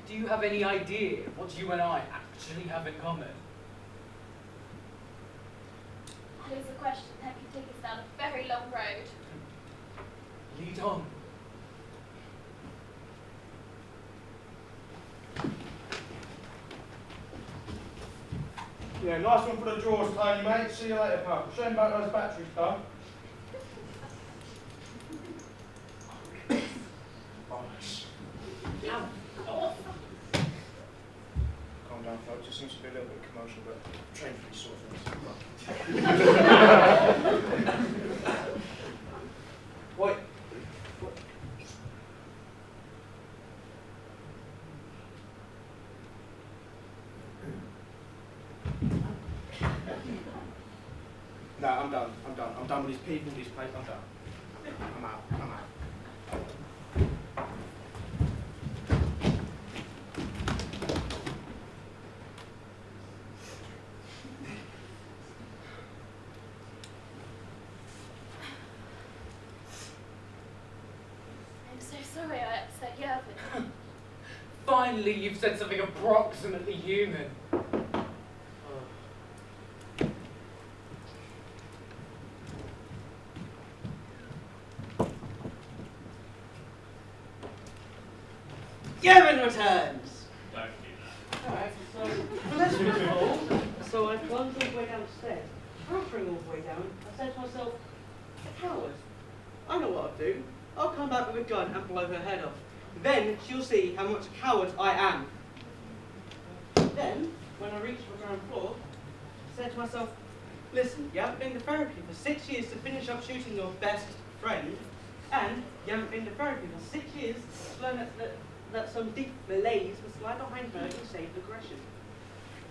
Do you have any idea what you and I actually have in common? That is a question that could take us down a very long road. Lead on. Yeah, nice one for the drawers, Tony, mate. See you later, pal. Show him about those batteries, though. Nice. Calm down, folks. There seems to be a little bit of commotion, but train for these sort of things. Wait. No, I'm done. I'm done with these people, these places. I'm done. I'm out. I'm so sorry I upset Yervin. Finally, you've said something approximately human. Yervin returns! Don't do Alright, so let's recall. So I plunged all the way downstairs. After all the way down, I said to myself, a coward. I know what I'll do. I'll come back with a gun and blow her head off. Then she'll see how much a coward I am. Then, when I reached the ground floor, I said to myself, listen, you haven't been to therapy for 6 years to finish up shooting your best friend, and you haven't been to therapy for 6 years to learn that some deep malaise will slide behind her and save aggression.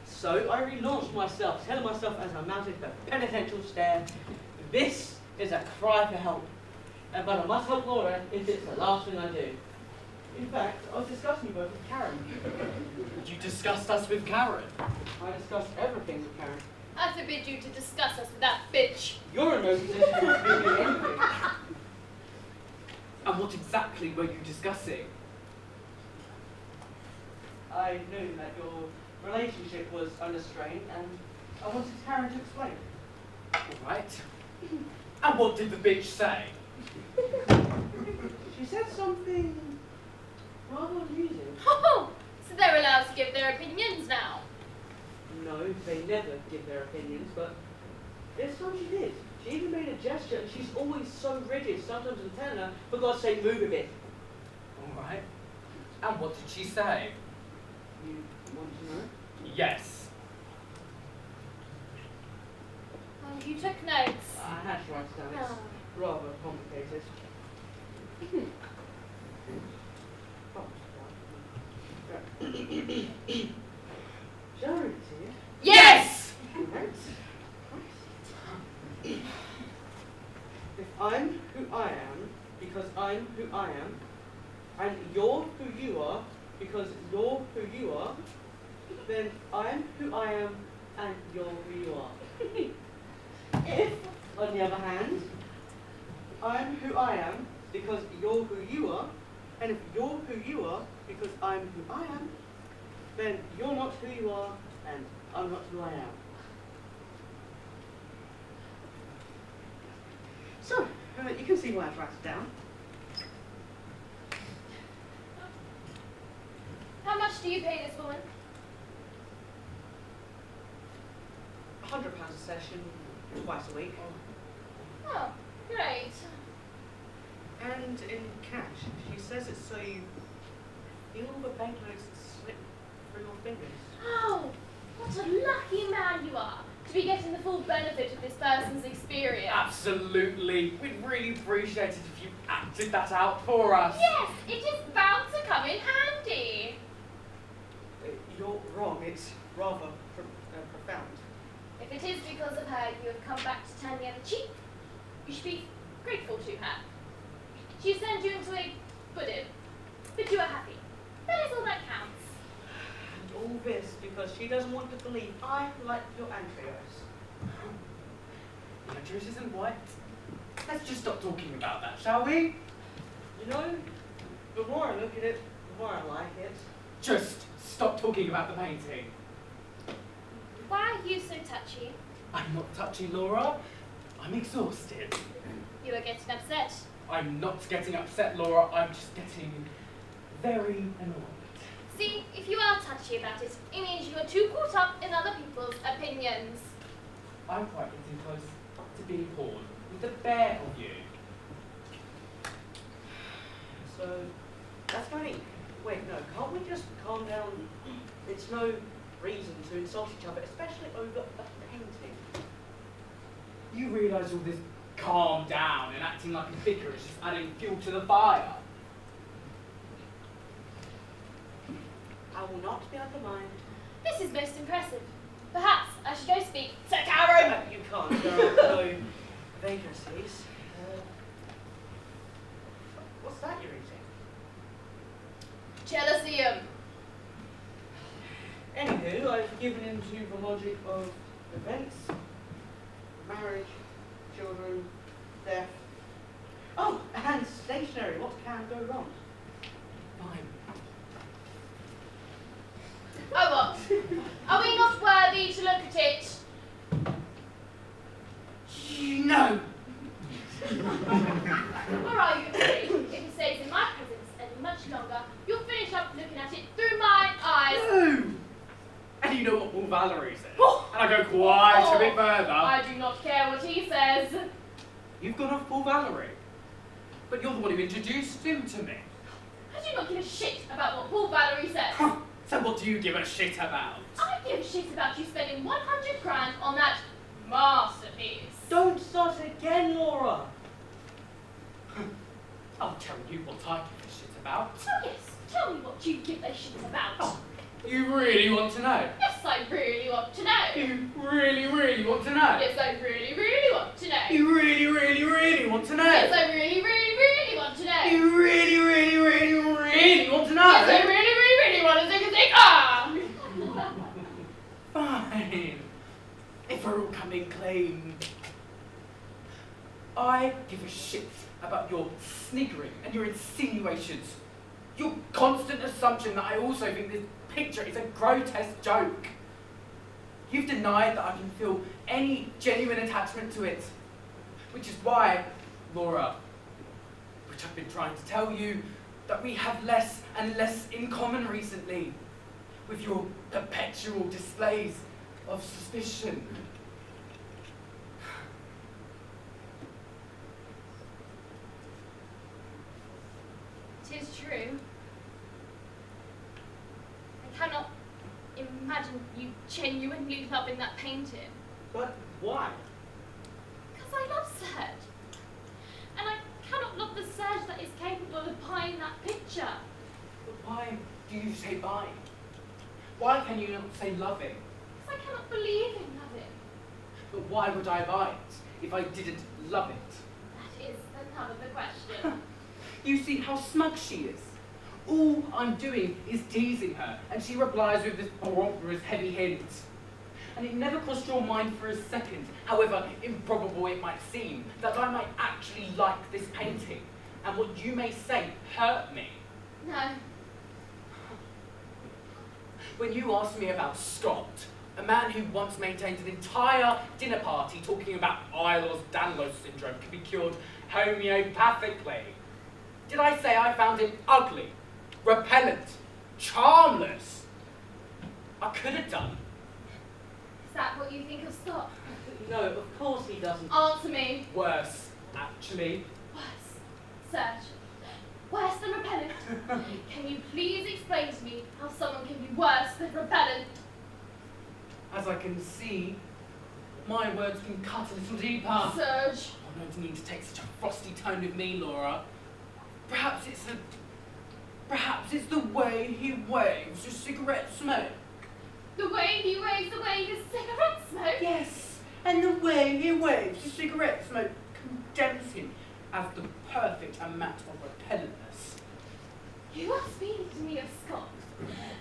So I relaunched myself, telling myself as I mounted the penitential stair, this is a cry for help. But I must help Laura if it's the last thing I do. In fact, I was discussing you both with Karen. You discussed us with Karen. I discussed everything with Karen. I forbid you to discuss us with that bitch. You're in no position to speak of anything. And what exactly were you discussing? I knew that your relationship was under strain, and I wanted Karen to explain. All right. And what did the bitch say? She said something rather amusing. Oh, so they're allowed to give their opinions now. No, they never give their opinions, but this time she did. She even made a gesture, and she's always so rigid. Sometimes I'm telling her, for God's sake, move a bit. All right. And what did she say? You want to know? Yes. Oh, you took notes. I had to write it down. It's Oh. rather complicated. then I'm who I am and you're who you are. If, on the other hand, I'm who I am because you're who you are, and if you're who you are because I'm who I am, then you're not who you are and I'm not who I am. So, you can see why I've written it down. How much do you pay this woman? £100 a session, twice a week. Oh, great. And in cash. She says it's so you feel the banknotes slip through your fingers. Oh, what a lucky man you are to be getting the full benefit of this person's experience. Absolutely. We'd really appreciate it if you acted that out for us. Yes, it is bound to come in handy. You're wrong. It's rather profound. If it is because of her you have come back to turn the other cheek, you should be grateful to her. She sent you into a good-in, but you are happy. That is all that counts. And all this because she doesn't want to believe I like your Andreas. Andreas isn't white. Let's just stop talking about that, shall we? You know, the more I look at it, the more I like it. Just stop talking about the painting. Why are you so touchy? I'm not touchy, Laura. I'm exhausted. You are getting upset. I'm not getting upset, Laura. I'm just getting very annoyed. See, if you are touchy about it, it means you are too caught up in other people's opinions. I'm quite getting close to being bored with the bare of you. So, that's funny. Wait, no, can't we just calm down? It's no reason to insult each other, especially over a painting. You realise all this calm down and acting like a vicar is just adding fuel to the fire. I will not be out of mind. This is most impressive. Perhaps I should go speak to Karen. You can't. There are no vacancies. What's that you're eating? Jealousium. Anywho, I've given into the logic of events, marriage, children, death. Oh, and stationery. What can go wrong? Fine. Oh, what? Are we not worthy to look at it? No! Or are you afraid if it stays in my presence any much longer, you'll finish up looking at it through my eyes? No! And you know what Paul Valerie says? And I go quite a bit further. I do not care what he says. You've gone off Paul Valerie. But you're the one who introduced him to me. I do not give a shit about what Paul Valerie says. So what do you give a shit about? I give a shit about you spending 100 grand on that masterpiece. Don't start again, Laura. I'll tell you what I give a shit about. Oh yes, tell me what you give a shit about. Oh, you really want to know? Yes, I really want to know. You really, really want to know? Yes, I really, really want to know. You really, really, really want to know? Yes, I really, really, really want to know. You really, really, really, really want to know? Yes, I really, really, really want to think. Ah! Fine. If we're all coming clean. I give a shit about your sniggering and your insinuations. Your constant assumption that I also think this picture is a grotesque joke. You've denied that I can feel any genuine attachment to it. Which is why, Laura, which I've been trying to tell you, that we have less and less in common recently with your perpetual displays of suspicion. 'Tis true. I cannot imagine you genuinely loving that painting. But why? Because I love Serge. And I cannot love the Serge that is capable of buying that picture. But why do you say buying? Why can you not say loving? Because I cannot believe in loving. But why would I buy it if I didn't love it? That is the nub of the question. You see how smug she is. All I'm doing is teasing her, and she replies with this barbarous heavy hint. And it never crossed your mind for a second, however improbable it might seem, that I might actually like this painting, and what you may say hurt me. No. When you asked me about Scott, a man who once maintained an entire dinner party talking about Ehlers-Danlos syndrome can be cured homeopathically, did I say I found him ugly, repellent, charmless? I could have done. Is that what you think of Scott? No, of course he doesn't. Answer me. Worse, actually. Worse. Serge. Worse than repellent. Can you please explain to me how someone can be worse than repellent? As I can see, my words can cut a little deeper. Serge. Oh, no need to take such a frosty tone with me, Laura. Perhaps it's the way he waves his cigarette smoke. The way he waves away his cigarette smoke? Yes, and the way he waves his cigarette smoke condemns him as the perfect amount of repellentness. You are speaking to me of Scott,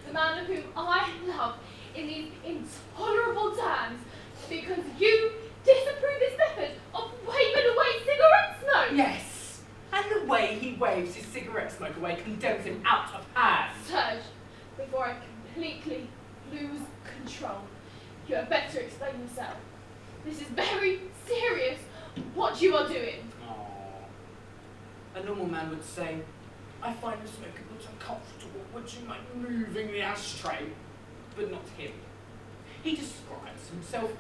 the man of whom I love in these intolerable terms, because you disapprove his method of waving away cigarette smoke? Yes, and the way he waves his cigarette smoke away condemns him out of hand. Serge, before I completely lose control, you had better explain yourself. This is very serious, what you are doing. Aww. A normal man would say, I find the smoke a bit uncomfortable, would you mind moving the ashtray? But not him. He describes himself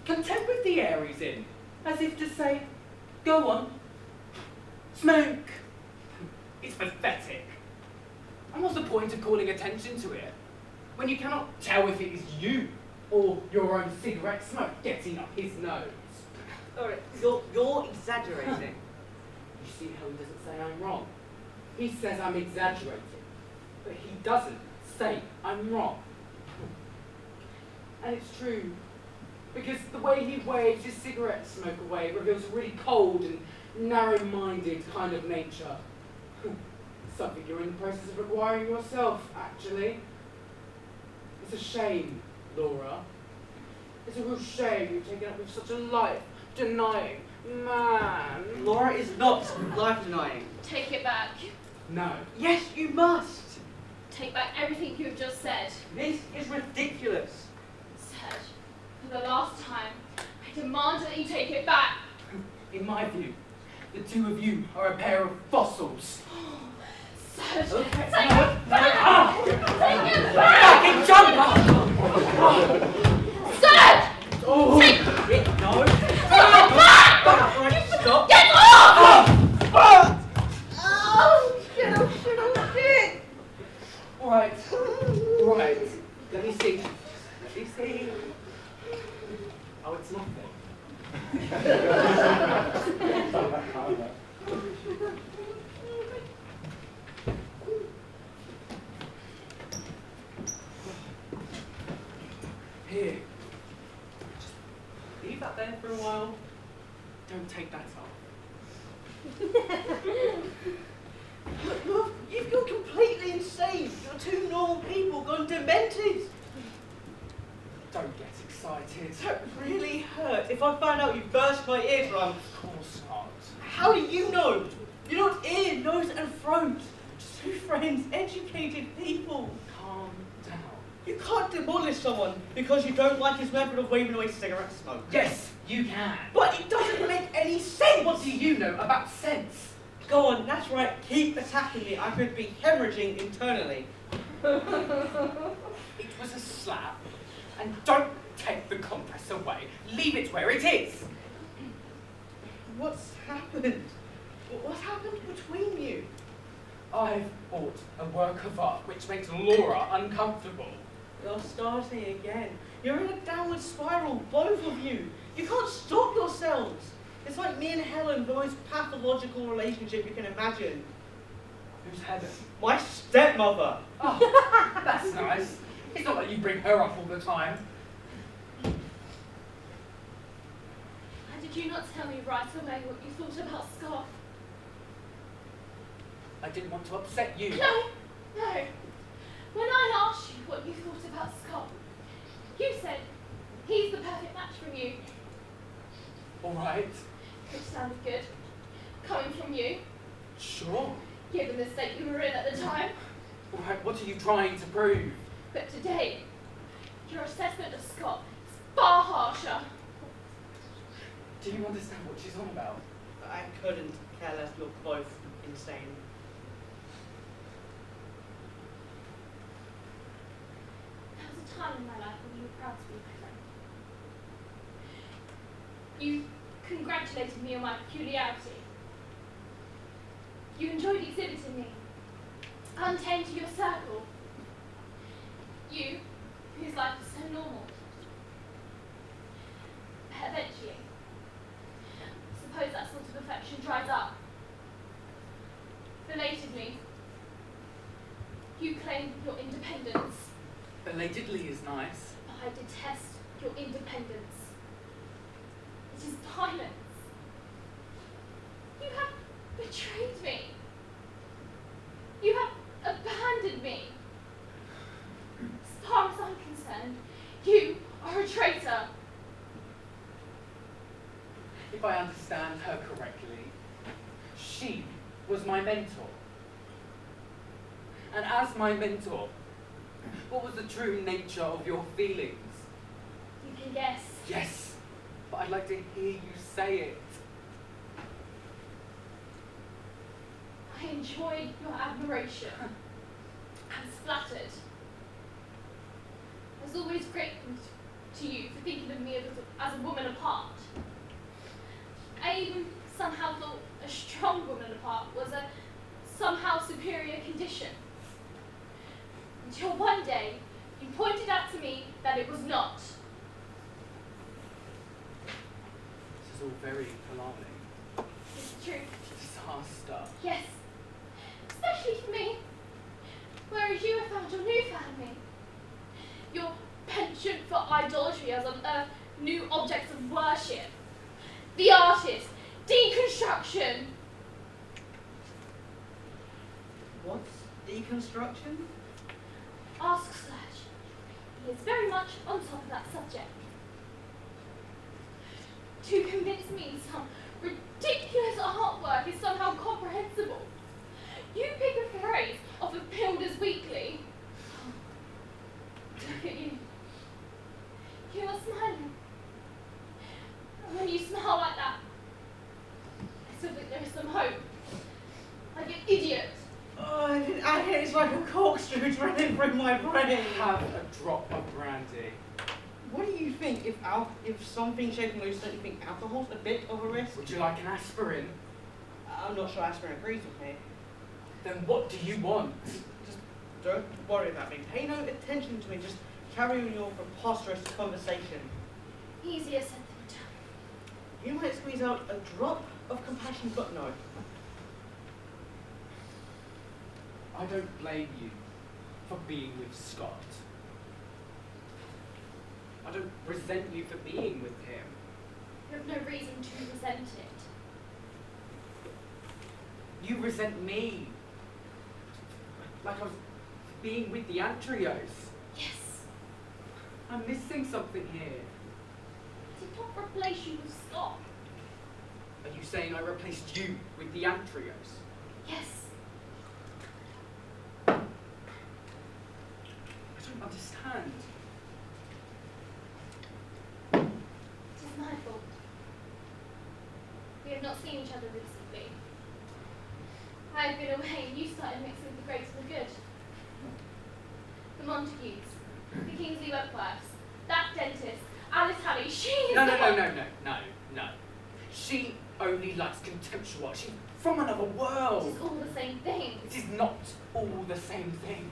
content with the air he's in, as if to say, go on, smoke. It's pathetic. And what's the point of calling attention to it, when you cannot tell if it is you or your own cigarette smoke getting up his nose? Alright, you're exaggerating. You see how he doesn't say I'm wrong? He says I'm exaggerating, but he doesn't say I'm wrong. And it's true, because the way he waves his cigarette smoke away reveals a really cold and narrow-minded kind of nature. Something you're in the process of acquiring yourself, actually. It's a shame, Laura. It's a real shame you've taken up with such a life-denying man. Laura is not life-denying. Take it back. No. Yes, you must. Take back everything you have just said. This is ridiculous. Serge, for the last time, I demand that you take it back. In my view, the two of you are a pair of fossils. Serge, Okay. take it back! Ah! Take it back! Fucking jump! Serge! Oh! Take No. it back! Alright, stop. Get off! Oh! Oh, shit. Right. Right. Let me see. Let me see. Oh, it's nothing. Here. Just leave that there for a while. Don't take that off. Look, you've gone completely insane. You're two normal people gone demented. Don't get excited. That really hurt. If I find out you burst my eardrum, Of course not. how do you know? You're not ear, nose, and throat. Just two friends, educated people. Calm down. You can't demolish someone because you don't like his method of waving away cigarette smoke. Yes, you can. But it doesn't make any sense. What do you know about sense? Go on, that's right. Keep attacking me. I could be hemorrhaging internally. It was a slap. And don't take the compress away. Leave it where it is. What's happened? What's happened between you? I've bought a work of art which makes Laura uncomfortable. You're starting again. You're in a downward spiral, both of you. You can't stop yourselves. It's like me and Helen, the most pathological relationship you can imagine. Who's Helen? My stepmother. Oh, that's nice. It's not like you bring her up all the time. Why did you not tell me right away what you thought about Scott? I didn't want to upset you. No, No. When I asked you what you thought about Scott, you said he's the perfect match for you. All right. Which sounded good. Coming from you, Sure. given the state you were in at the time. All right, what are you trying to prove? But today, your assessment of Scott is far harsher. Do you understand what she's on about? I couldn't care less. You're both insane. There was a time in my life when you were proud to be my friend. You congratulated me on my peculiarity. You enjoyed exhibiting me, untamed to your circle. You, whose life is so normal. Eventually, suppose that sort of affection dries up. Belatedly, you claim your independence. Belatedly is nice. I detest your independence. It is violence. You have betrayed me. You have abandoned me. As far as I'm concerned, you are a traitor. If I understand her correctly, she was my mentor. And as my mentor, what was the true nature of your feelings? You can guess. Yes, but I'd like to hear you say it. I enjoyed your admiration. I was flattered. I was always grateful to you for thinking of me as a woman apart. I even somehow thought a strong woman apart was a somehow superior condition. Until one day, you pointed out to me that it was not. This is all very alarming. It's true. Disaster. Yes. Especially for me. Whereas you have found your new family. Your penchant for idolatry as new objects of worship. The artist. Deconstruction. What's deconstruction? Ask Serge. He is very much on top of that subject. To convince me some ridiculous artwork is somehow comprehensible, you pick a phrase off of Builders Weekly. Look at you. You are smiling. And when you smile like that, I still think there is some hope. Like an idiot. Oh, it's like a corkscrew running through my brain. Have a drop of brandy. What do you think if something's shaking loose? Don't you think alcohol's a bit of a risk? Would you like an aspirin? I'm not sure aspirin agrees with me. Then what do you want? Just don't worry about me. Pay no attention to me. Just carry on your preposterous conversation. Easier said than done. You might squeeze out a drop of compassion, but no. I don't blame you for being with Scott. I don't resent you for being with him. You have no reason to resent it. You resent me. Like I was being with the Antrios. Yes. I'm missing something here. I did not replace you with Scott. Are you saying I replaced you with the Antrios? Yes. I don't understand. It is my fault. We have not seen each other recently. I have been away and you started mixing with the great and the good. The Montagues, the Kingsley Wentworths, that dentist, Alice Halley, she is No. the She only likes contemptual art. She's from another It world. is all the same thing. It is not all the same thing.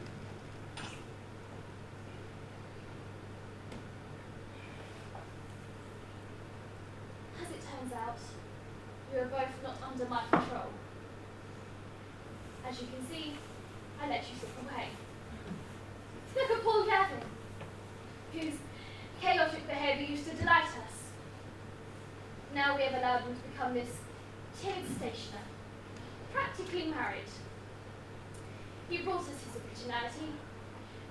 As it turns out, you are both not under my control. As you can see, I let you slip away. Look at Paul Gavin, whose chaotic behaviour used to delight us. Now we have allowed him to become this timid stationer, practically married. He brought us his originality,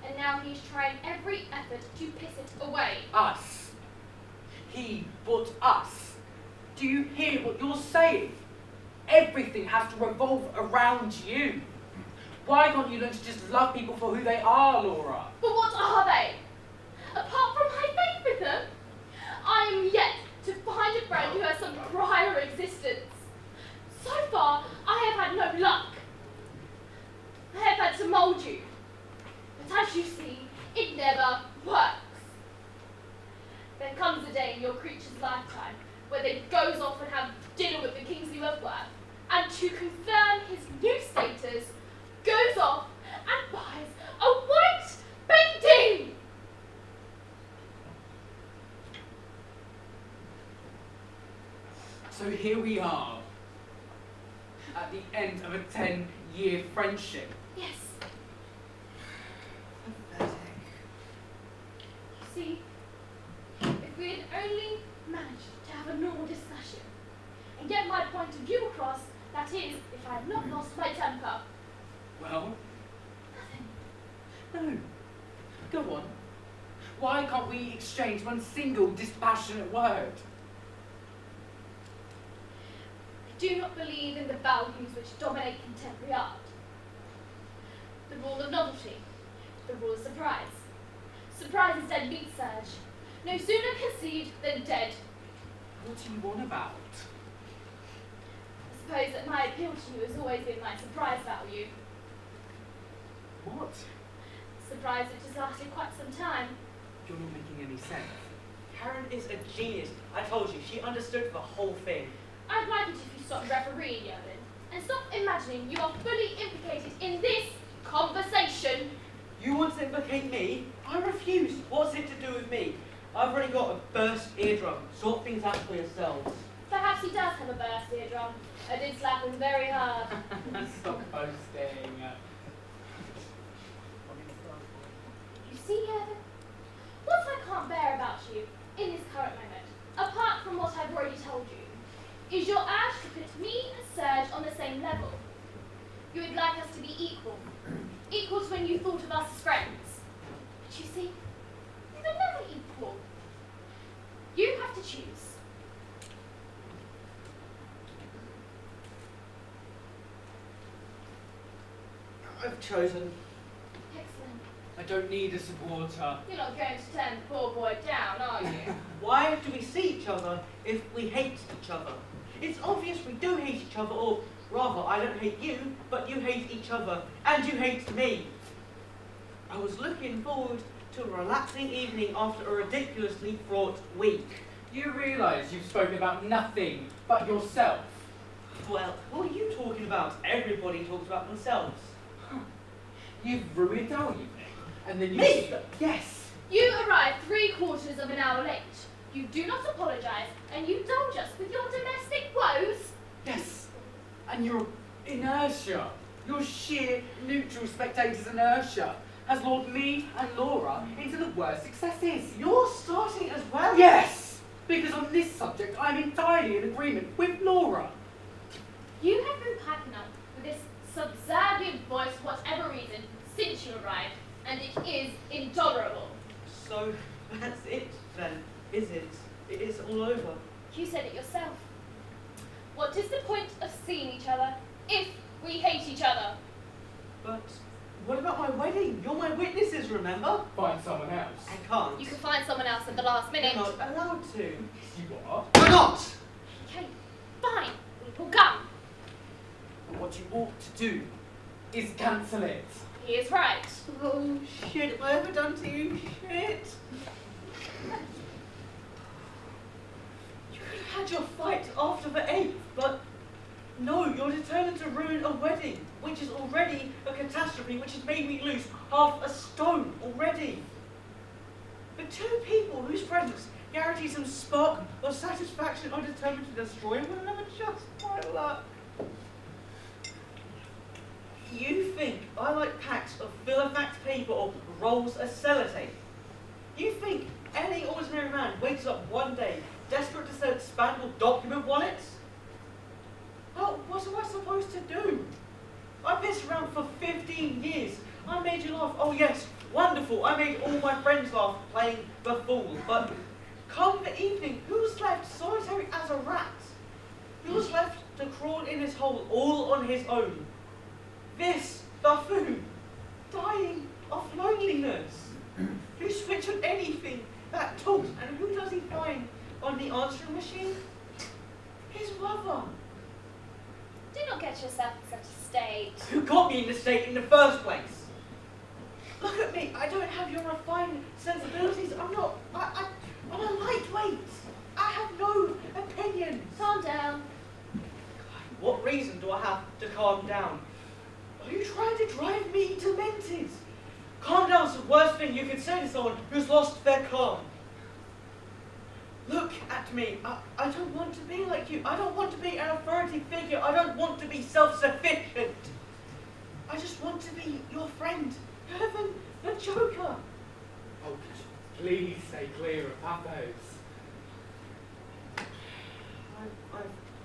and now he's trying every effort to piss it away. Us. He brought us. Do you hear what you're saying? Everything has to revolve around you. Why can't you learn to just love people for who they are, Laura? But what are they? Apart from my faith with them, I am yet to find a friend who has some prior existence. So far, I have had no luck. I have had to mould you. But as you see, it never works. There comes a day in your creature's lifetime where they goes off and have dinner with the Kingsley Wentworth, and to confirm his new status, goes off and buys a white painting! So here we are, at the end of a 10-year friendship. Yes. You see, if we had only managed to have a normal discussion and get my point of view across, that is, if I had not lost my temper. Well, Nothing. no. Go on. Why can't we exchange one single dispassionate word? I do not believe in the values which dominate contemporary art. The rule of novelty, the rule of surprise. Surprise is dead meat, Serge. No sooner conceived than dead. What do you want about? I suppose that my appeal to you has always been my surprise value. What? Surprise which has lasted quite some time. You're not making any sense. Karen is a genius. I told you, she understood the whole thing. I'd like it if you stopped refereeing, Yerlin, and stop imagining you are fully implicated in this conversation. You want to implicate me? I refuse. What's it to do with me? I've already got a burst eardrum. Sort things out for yourselves. Perhaps he does have a burst eardrum. I did slap him very hard. Stop boasting. You see, Yerlin, what I can't bear about you in this current moment, apart from what I've already told you, is your urge to put me and Serge on the same level. You would like us to be equal. Equal to when you thought of us as friends. But you see, we were never equal. You have to choose. I've chosen. Excellent. I don't need a supporter. You're not going to turn the poor boy down, are you? Why do we see each other if we hate each other? It's obvious we do hate each other, or rather, I don't hate you, but you hate each other, and you hate me. I was looking forward to a relaxing evening after a ridiculously fraught week. You realise you've spoken about nothing but yourself. Well, what are you talking about? Everybody talks about themselves. You've ruined our evening. And then you... Me? Yes. You arrived 3/4 of an hour late. You do not apologise, and you indulge us with your domestic woes. Yes. And your inertia, your sheer neutral spectator's inertia, has lured me and Laura into the worst successes. You're starting as well? Yes! Because on this subject, I'm entirely in agreement with Laura. You have been piping up with this subservient voice for whatever reason since you arrived, and it is intolerable. So, that's it then, is it? It is all over. You said it yourself. What is the point of seeing each other if we hate each other? But what about my wedding? You're my witnesses, remember? Find someone else. I can't. You can find someone else at the last minute. You're not allowed to. You are. Why not? Okay, fine. We will come. But what you ought to do is cancel it. He is right. Oh shit, have I ever done to you? Shit. You could have had your fight after the 8th, but no, you're determined to ruin a wedding, which is already a catastrophe, which has made me lose half a stone already. The two people whose presence guarantees some spark of satisfaction are determined to destroy one another just by luck. You think I like packs of fill-a-fact paper or rolls of sellotape? You think any ordinary man wakes up one day desperate to sell expandable document wallets? Well, what am I supposed to do? I've been around for 15 15 years. I made you laugh. Oh yes, wonderful. I made all my friends laugh playing the fool. But come the evening, who's left solitary as a rat? Who's left to crawl in his hole all on his own? This buffoon, dying of loneliness. Who switched on anything that talks, and who does he find on the answering machine? His mother. Do not get yourself in such a state. Who got me in this state in the first place? Look at me. I don't have your refined sensibilities. I'm a lightweight. I have no opinions. Calm down. What reason do I have to calm down? Are you trying to drive me demented? Calm down is the worst thing you could say to someone who's lost their calm. Look at me. I don't want to be like you. I don't want to be an authority figure. I don't want to be self-sufficient. I just want to be your friend, rather than the joker. Oh, please stay clear of Pathos.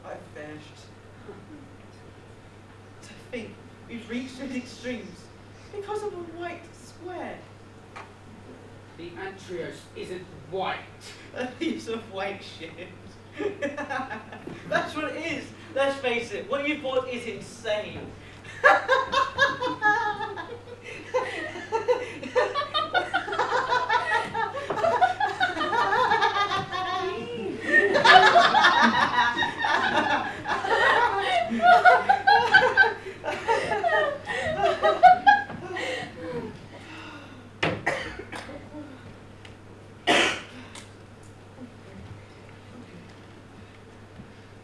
I've finished. To think we've reached these extremes because of a white square. The Antrios isn't white. A piece of white shit. That's what it is. Let's face it, what you bought is insane.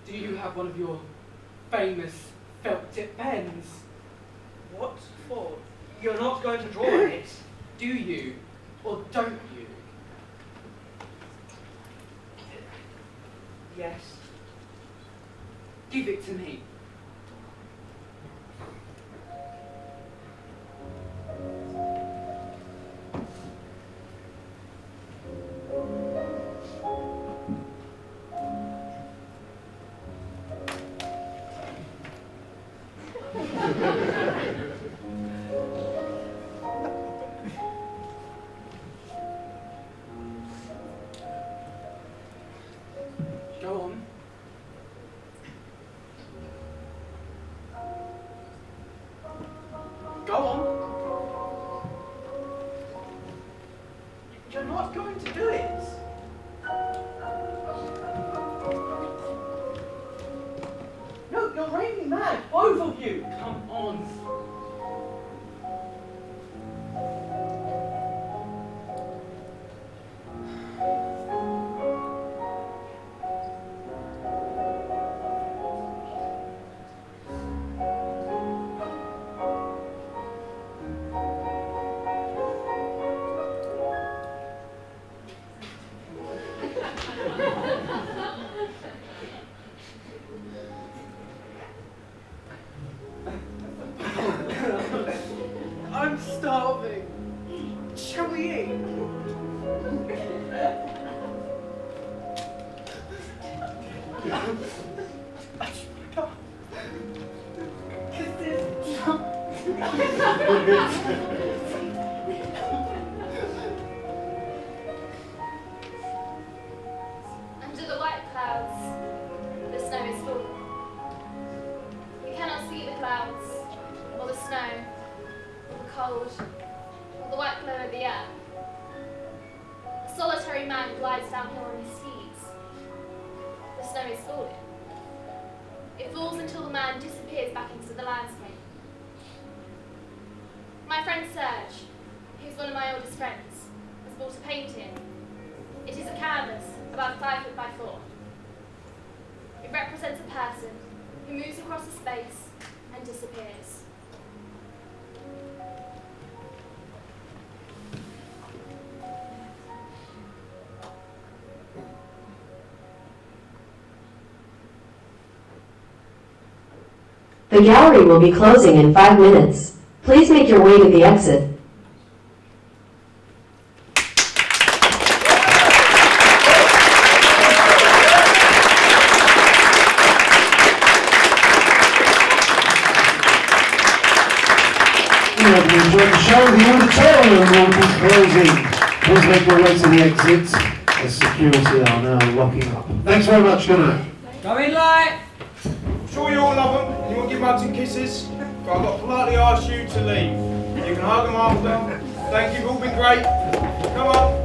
Do you have one of your famous felt tip pens? What for? You're not going to draw on it. Do you or don't you? Yes. Give it to me. Go on. Go on. You're not going to do it. No, you're raving mad, both of you. Come on. I'm starving. Shall we eat? Under the white clouds, the snow is falling. You cannot see the clouds, or the snow, or the cold, or the white glow of the air. A solitary man glides downhill on his skis. The snow is falling. It falls until the man disappears back into the landscape. My friend Serge, who's one of my oldest friends, has bought a painting. It is a canvas about 5 foot by 4. It represents a person who moves across a space and disappears. The gallery will be closing in 5 minutes. Please make your way to the exit. have you enjoyed the show. The auditorium will be closing. Please make your way to the exits as security are now locking up. Thanks very much. Good night. Go in light! I'm sure you all love them and you want to give hugs and kisses, but I've got to politely ask you to leave. You can hug them after. Thank you, you've all been great. Come on.